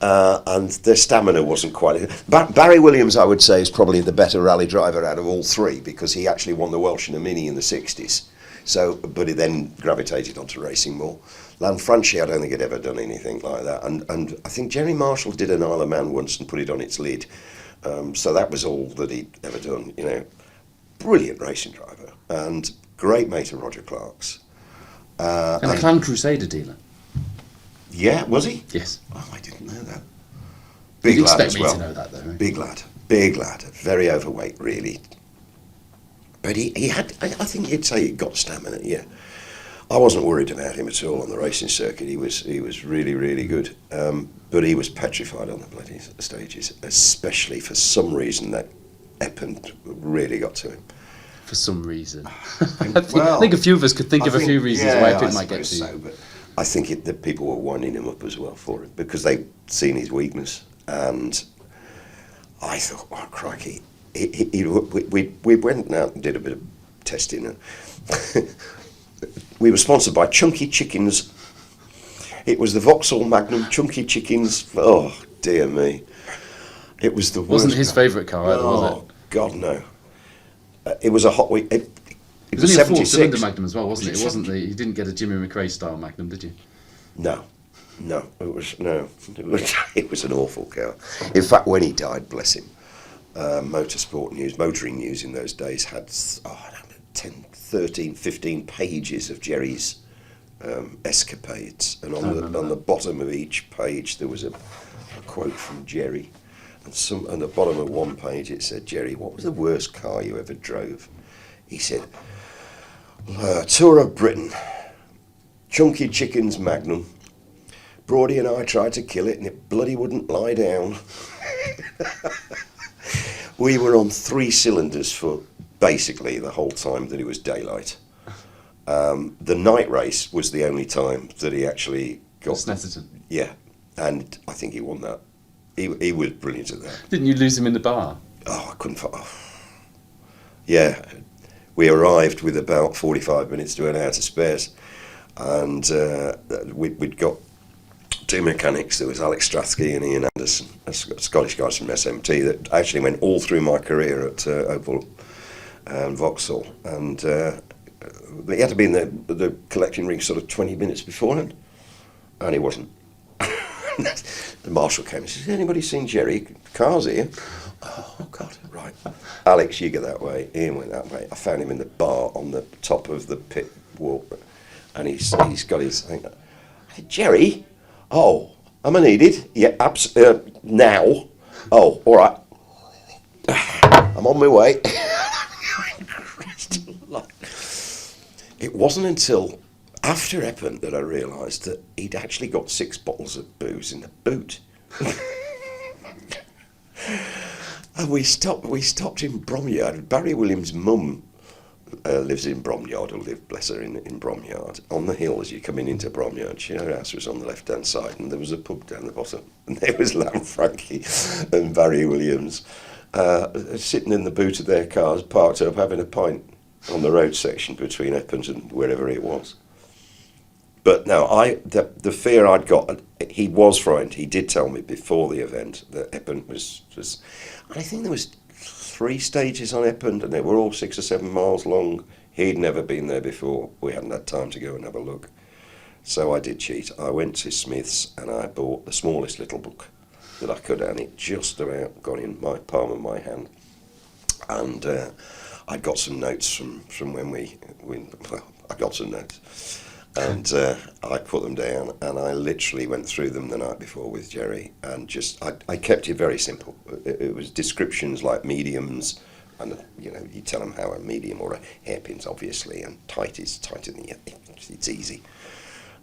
B: And their stamina wasn't quite... Barry Williams, I would say, is probably the better rally driver out of all three, because he actually won the Welsh in a Mini in the 60s. So, but he then gravitated onto racing more. Lanfranchi, I don't think had ever done anything like that. And I think Jerry Marshall did an Isle of Man once and put it on its lid. So that was all that he'd ever done, you know. Brilliant racing driver and great mate of Roger Clark's.
A: And a Clan Crusader dealer.
B: Yeah, was he?
A: Yes.
B: Oh, I didn't know that.
A: Big
B: Big
A: lad
B: lad
A: expect
B: as
A: me
B: well.
A: to know that, though. Right?
B: Big lad, very overweight, really. But he had, I think you'd say he got stamina, yeah. I wasn't worried about him at all on the racing circuit. He was really, really good. But he was petrified on the bloody stages, especially for some reason that Eppen really got to him.
A: For some reason.
B: Well,
A: I think a few of us could think of a few reasons why Eppen might get to you.
B: so, but I think that people were winding him up as well for it, because they'd seen his weakness. And I thought, oh, crikey. We went out and did a bit of testing. And we were sponsored by Chunky Chickens. It was the Vauxhall Magnum Chunky Chickens. Oh, dear me. It was the worst.
A: Wasn't his favourite car either, was it?
B: Oh, God, no. It was a hot week. It
A: It
B: was
A: was only a
B: 76.
A: 4-cylinder Magnum as well, wasn't it?
B: Was
A: It
B: it
A: wasn't the. You didn't get a Jimmy McRae style Magnum, did you?
B: No, it was it was an awful car. In fact, when he died, bless him, motoring news in those days had 10, 13, 15 pages of Jerry's escapades, and on the bottom of each page there was a quote from Jerry, and on the bottom of one page it said, "Jerry, what was the worst car you ever drove?" He said, "Tour of Britain, Chunky Chickens Magnum. Broady and I tried to kill it and it bloody wouldn't lie down." We were on 3 cylinders for basically the whole time that it was daylight. The night race was the only time that he actually got...
A: Snetterton.
B: Yeah, and I think he won that. He was brilliant at that.
A: Didn't you lose him in the bar?
B: Oh, I couldn't... Yeah, we arrived with about 45 minutes to an hour to spares, and we'd got 2 mechanics. There was Alex Strathkey and Ian Anderson, Scottish guys from SMT, that actually went all through my career at Opel and Vauxhall, and they had to be in the collecting ring sort of 20 minutes beforehand, and he wasn't. The marshal came and said, "Has anybody seen Jerry? Car's here." Oh, God, right. Alex, you go that way. Ian went that way. I found him in the bar on the top of the pit wall, and he's got his thing. I said, "Jerry? Oh, am I needed?" "Yeah, now." "Oh, all right. I'm on my way." It wasn't until after Eppen that I realised that he'd actually got 6 bottles of booze in the boot. And we stopped in Bromyard. Barry Williams' mum lives in Bromyard, or lived, bless her, in Bromyard. On the hill as you're coming into Bromyard, her house was on the left-hand side, and there was a pub down the bottom. And there was Lanfranchi and Barry Williams sitting in the boot of their cars, parked up, having a pint on the road section between Eppens and wherever it was. But no, the fear I'd got, he was frightened. He did tell me before the event that Eppen was I think there was 3 stages on Eppen, and they were all 6 or 7 miles long. He'd never been there before. We hadn't had time to go and have a look. So I did cheat. I went to Smith's and I bought the smallest little book that I could, and it just about got in my palm of my hand. And I got some notes from when I got some notes. And I put them down, and I literally went through them the night before with Jerry, and I kept it very simple. It was descriptions like mediums, and you tell them how a medium or a hairpin's obviously, and tight is tighter than it's easy.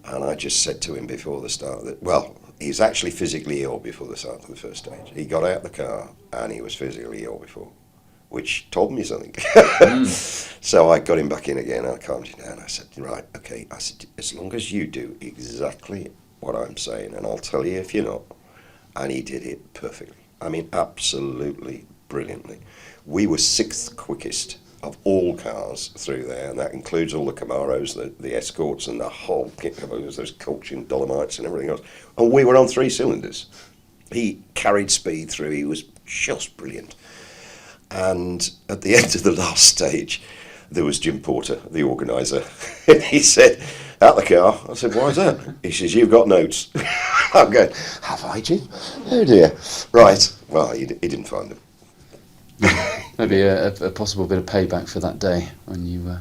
B: And I just said to him before the start that, well, he was actually physically ill before the start of the first stage. He got out of the car and he was physically ill before, which told me something. So I got him back in again, and I calmed him down. I said, "Right, okay." I said, "As long as you do exactly what I'm saying, and I'll tell you if you're not." And he did it perfectly. I mean, absolutely brilliantly. We were 6th quickest of all cars through there, and that includes all the Camaros, the Escorts, and the whole kit. Those Colchin Dolomites and everything else. And we were on 3 cylinders. He carried speed through. He was just brilliant. And at the end of the last stage, there was Jim Porter, the organiser, and he said, "Out the car." I said, "Why is that?" He says, "You've got notes." I'm going, "Have I, Jim? Oh dear." Right. Well, he didn't find them.
A: Maybe a possible bit of payback for that day when you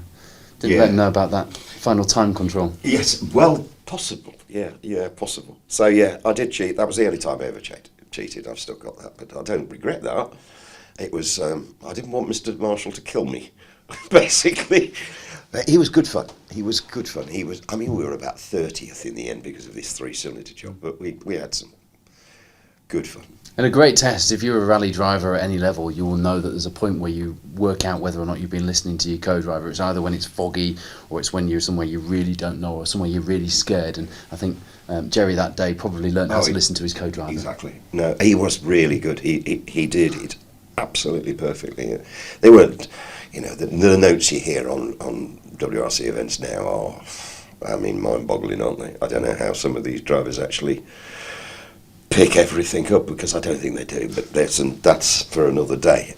A: didn't let him know about that final time control.
B: Yes, well, possible. Yeah, possible. So, yeah, I did cheat. That was the only time I ever cheated. I've still got that, but I don't regret that. It was, I didn't want Mr. Marshall to kill me, basically. He was good fun. He was, I mean, we were about 30th in the end because of this 3-cylinder job, but we had some good fun.
A: And a great test, if you're a rally driver at any level, you will know that there's a point where you work out whether or not you've been listening to your co-driver. It's either when it's foggy, or it's when you're somewhere you really don't know, or somewhere you're really scared. And I think Jerry that day probably learned how to listen to his co-driver.
B: Exactly. No, he was really good. He did it absolutely perfectly. They weren't, the notes you hear on WRC events now are, I mean, mind-boggling, aren't they? I don't know how some of these drivers actually pick everything up, because I don't think they do, but that's for another day.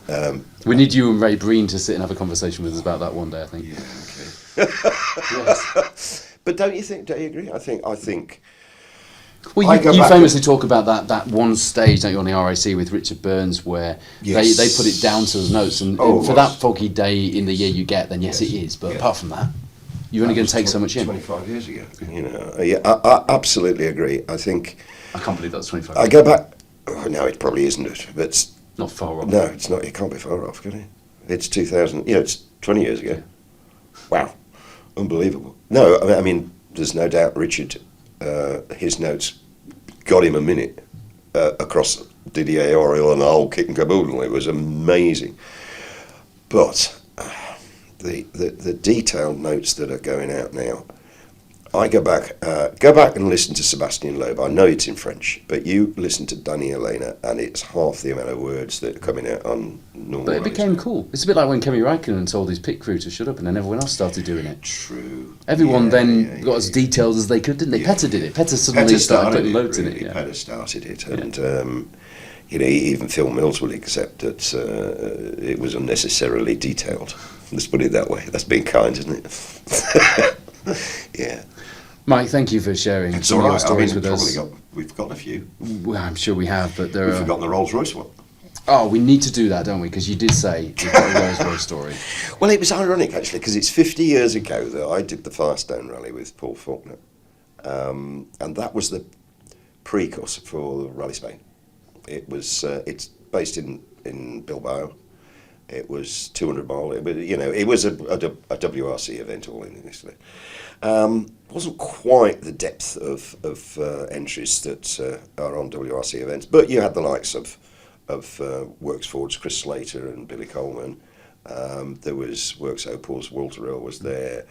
A: We need you and Ray Breen to sit and have a conversation with us about that one day, I think.
B: Yeah, okay. Yes. But don't you agree? I think
A: well, you famously talk about that one stage, don't you, on the RAC with Richard Burns, where they put it down to those notes, and for that foggy day in the year you get, then yes it is, but apart from that, you're only going to take so much in.
B: 25 years ago, I absolutely agree.
A: I can't believe that's 25
B: years. I go back, no, it probably isn't, but it's
A: not far off.
B: No, it's not, it can't be far off, can it? It's 2000, it's 20 years ago. Wow, unbelievable. No, I mean, there's no doubt Richard, his notes got him a minute across Didier Auriol and the whole kit and caboodle. It was amazing. But the detailed notes that are going out now, I go back and listen to Sebastian Loeb. I know it's in French, but you listen to Danny Elena, and it's half the amount of words that are coming out on normal.
A: But it became cool. It's a bit like when Kemi Räikkönen told his pit crew to shut up, and then everyone else started doing it.
B: True.
A: Everyone got as detailed as they could, didn't they? Petter did it. Petter suddenly started putting loads in it.
B: Petter started it, and even Phil Mills will accept that it was unnecessarily detailed. Let's put it that way. That's being kind, isn't it? Yeah.
A: Mike, thank you for sharing some of your stories with us.
B: We've got a few.
A: Well, I'm sure we have, but
B: we've forgotten the Rolls Royce one.
A: Oh, we need to do that, don't we? Because you did say you've got a Rolls Royce story.
B: Well, it was ironic, actually, because it's 50 years ago that I did the Firestone Rally with Paul Faulkner. And that was the precursor for Rally Spain. It's based in Bilbao. It was 200 mile. It was a WRC event all in this. Wasn't quite the depth of entries that are on WRC events, but you had the likes of Works Ford's Chris Slater and Billy Coleman. There was Works Opal's Walter Röhrl was there.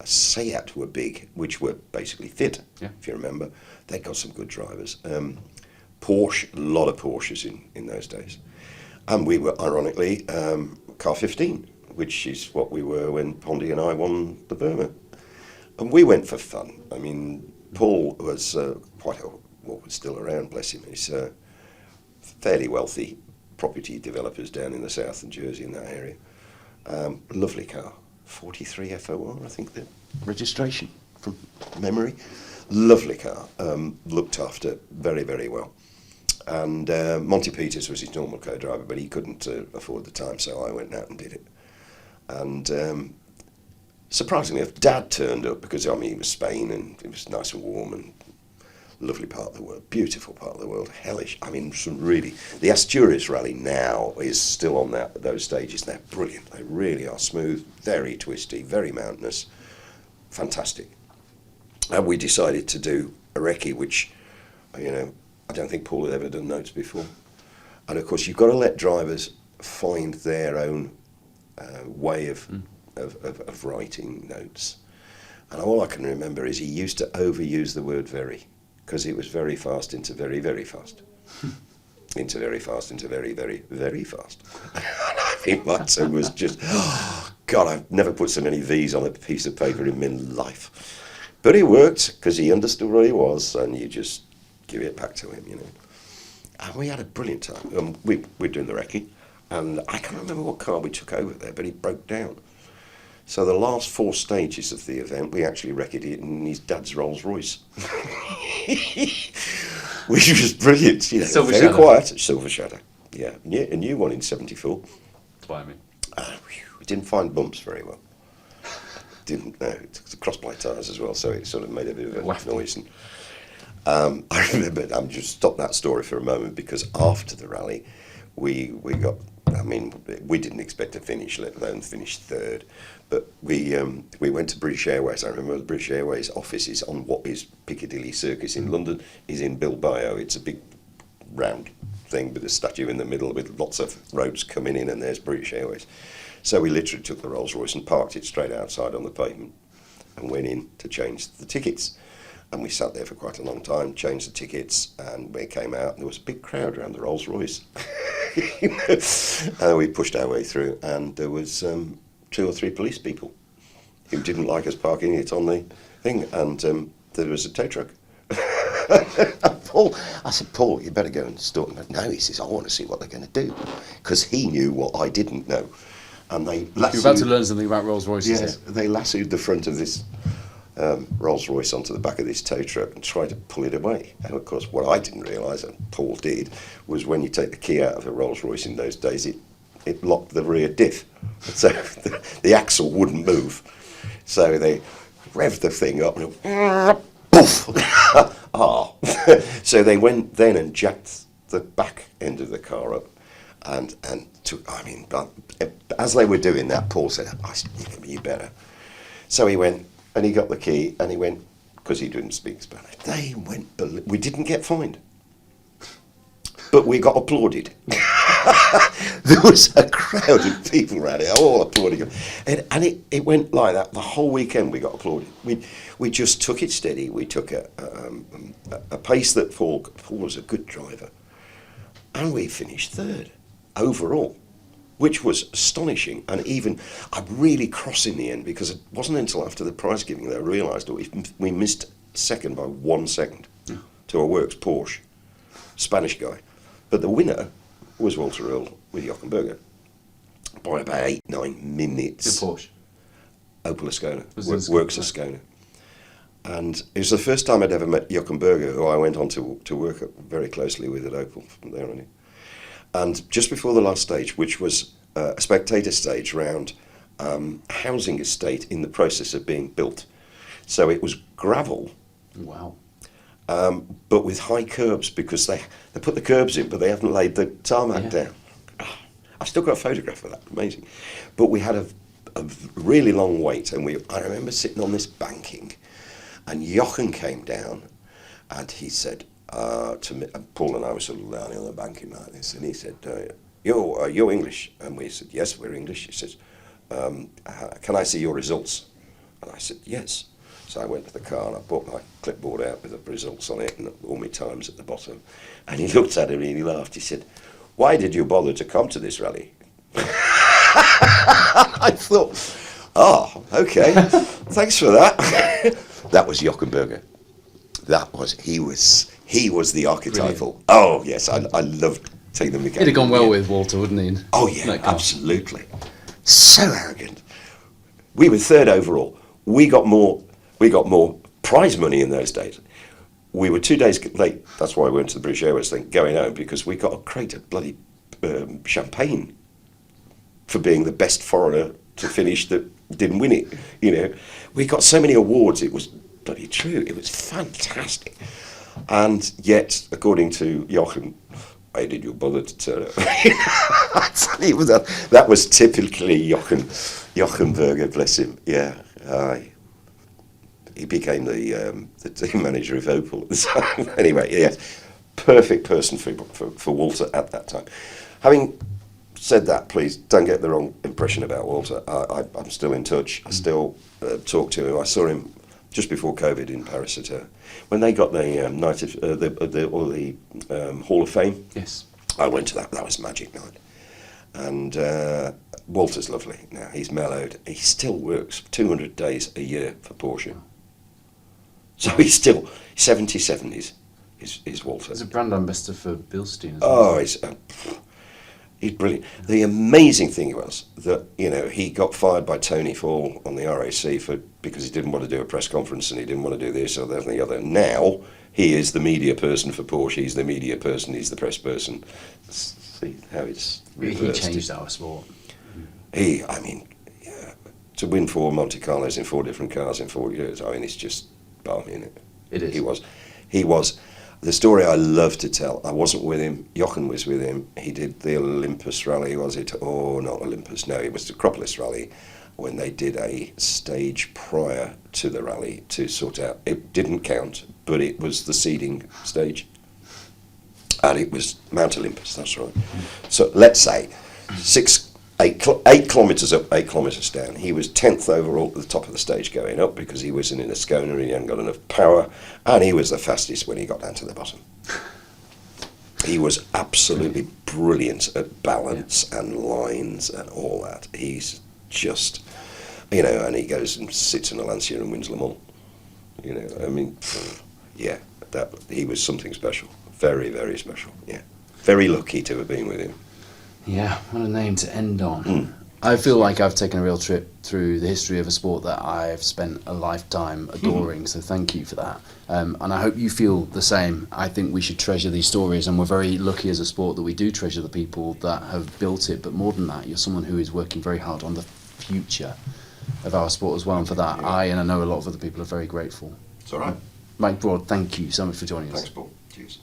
B: Seat were big, which were basically fit, if you remember. They got some good drivers. Porsche, a lot of Porsches in those days. And we were, ironically, car 15, which is what we were when Pondy and I won the Burma. And we went for fun. I mean, Paul was was still around, bless him. He's fairly wealthy property developers down in the south and Jersey in that area. Lovely car, 43 FOR, I think the registration from memory. Lovely car, looked after very, very well. And Monty Peters was his normal co-driver, but he couldn't afford the time, so I went out and did it. And surprisingly, Dad turned up because, I mean, it was Spain and it was nice and warm and lovely part of the world, beautiful part of the world, hellish. I mean, the Asturias Rally now is still on those stages. They're brilliant. They really are smooth, very twisty, very mountainous, fantastic. And we decided to do a recce, which, I don't think Paul had ever done notes before. And of course, you've got to let drivers find their own way of writing notes. And all I can remember is he used to overuse the word very, because it was very fast into very, very fast. Into very fast into very, very, very fast. And I think Martin was just, God, I've never put so many V's on a piece of paper in my life. But it worked, because he understood what he was, and you just give it back to him, you know. And we had a brilliant time. We're doing the recce, and I can't remember what car we took over there, but it broke down. So the last 4 stages of the event, we actually wrecked it in his dad's Rolls Royce. Which was brilliant, you know.
A: Silver
B: very
A: Shadow.
B: Quiet, Silver Shadow. Yeah, a new one in 74.
A: Blimey.
B: We didn't find bumps very well. Didn't know. It's cross-blade tyres as well, so it sort of made a bit of a
A: Wafty.
B: noise. And, I remember, just stop that story for a moment, because after the rally, we got, I mean, we didn't expect to finish, let alone finish third. But we went to British Airways. I remember the British Airways office is on what is Piccadilly Circus in London, is in Bilbao. It's a big round thing with a statue in the middle with lots of roads coming in, and there's British Airways. So we literally took the Rolls Royce and parked it straight outside on the pavement and went in to change the tickets. And we sat there for quite a long time, changed the tickets, and we came out, and there was a big crowd around the Rolls Royce. And we pushed our way through, and there was 2 or 3 police people who didn't like us parking it on the thing, and there was a tow truck. I said, Paul, you better go and stop them. No, he says, I want to see what they're going to do, because he knew what I didn't know. And they
A: You're about to learn something about Rolls Royces.
B: Yes, they lassoed the front of this Rolls Royce onto the back of this tow truck and tried to pull it away. And of course, what I didn't realise, and Paul did, was when you take the key out of a Rolls Royce in those days, it locked the rear diff, so the axle wouldn't move. So they revved the thing up and poof! So they went then and jacked the back end of the car up, and took. I mean, as they were doing that, Paul said, "You better." So he went and he got the key and he went, because he didn't speak Spanish. They went. We didn't get fined, but we got applauded. There was a crowd of people around it, all applauding him. And it went like that the whole weekend. We got applauded. We just took it steady. We took a pace that Paul was a good driver. And we finished third overall, which was astonishing. And even, I'm really cross in the end, because it wasn't until after the prize giving that I realised that we missed second by 1 second to a Works Porsche, Spanish guy. But the winner was Walter Röhrl with Jochen Berger by about 8-9 minutes.
A: The Porsche.
B: Opel Ascona,
A: Was
B: Works Ascona. And it was the first time I'd ever met Jochen Berger, who I went on to work very closely with at Opel from there on in. And just before the last stage, which was a spectator stage round housing estate in the process of being built. So it was gravel.
A: Wow.
B: But with high curbs, because they put the curbs in, but they haven't laid the tarmac down. I've still got a photograph of that, amazing. But we had a really long wait, and I remember sitting on this banking, and Jochen came down, and he said to me, and Paul and I were sort of down on the banking like this, and he said, you're English? And we said, yes, we're English. He says, can I see your results? And I said, yes. So I went to the car and I brought my clipboard out with the results on it and all my times at the bottom. And he looked at it and he laughed. He said, why did you bother to come to this rally? I thought, okay, thanks for that. That was Jochen Berger. He was the archetypal. Brilliant. Oh, yes, I loved taking the mechanic.
A: He'd have gone well with Walter, wouldn't he?
B: Oh, yeah, absolutely. So arrogant. We were third overall. We got more prize money in those days. We were 2 days late. That's why I went to the British Airways thing, going home, because we got a crate of bloody champagne for being the best foreigner to finish that didn't win it. You know, we got so many awards. It was bloody true. It was fantastic. And yet, according to Jochen, why did you bother to turn up? That was typically Jochen Berger, bless him. Yeah. He became the team manager of Opel at the time. Anyway, yes, perfect person for Walter at that time. Having said that, please don't get the wrong impression about Walter. I'm still in touch. I still talk to him. I saw him just before COVID in Paris when they got the night of the Hall of Fame.
A: Yes,
B: I went to that. That was a magic night, and Walter's lovely now. He's mellowed. He still works 200 days a year for Porsche. So he's still 77. Is Walter.
A: He's a brand ambassador for Bilstein as well.
B: Oh, he's brilliant. The amazing thing was that, you know, he got fired by Tony Fall on the RAC because he didn't want to do a press conference and he didn't want to do this or that and the other. Now he is the media person for Porsche. He's the media person. He's the press person. See how it's reversed.
A: He changed our sport.
B: I mean, yeah, to win 4 Monte Carlos in 4 different cars in 4 years, I mean, it's just balmy, isn't it?
A: It is.
B: He was. The story I love to tell, I wasn't with him, Jochen was with him. He did the Olympus rally, was it? Oh, not Olympus, no, it was the Acropolis rally, when they did a stage prior to the rally to sort out. It didn't count, but it was the seeding stage. And it was Mount Olympus, that's right. So let's say 8 kilometres up, 8 kilometres down. He was 10th overall at the top of the stage going up because he wasn't in a Skoda and he hadn't got enough power, and he was the fastest when he got down to the bottom. He was absolutely brilliant at balance and lines and all that. He's just, you know, and he goes and sits in a Lancia and wins Le Mans. You know, I mean, yeah, he was something special. Very, very special, yeah. Very lucky to have been with him.
A: Yeah, what a name to end on. I feel like I've taken a real trip through the history of a sport that I've spent a lifetime adoring, so thank you for that. And I hope you feel the same. I think we should treasure these stories, and we're very lucky as a sport that we do treasure the people that have built it, but more than that, you're someone who is working very hard on the future of our sport as well, and for that, I know a lot of other people are very grateful.
B: It's all right.
A: Mike Broad, thank you so much for joining us.
B: Thanks, Paul. Cheers.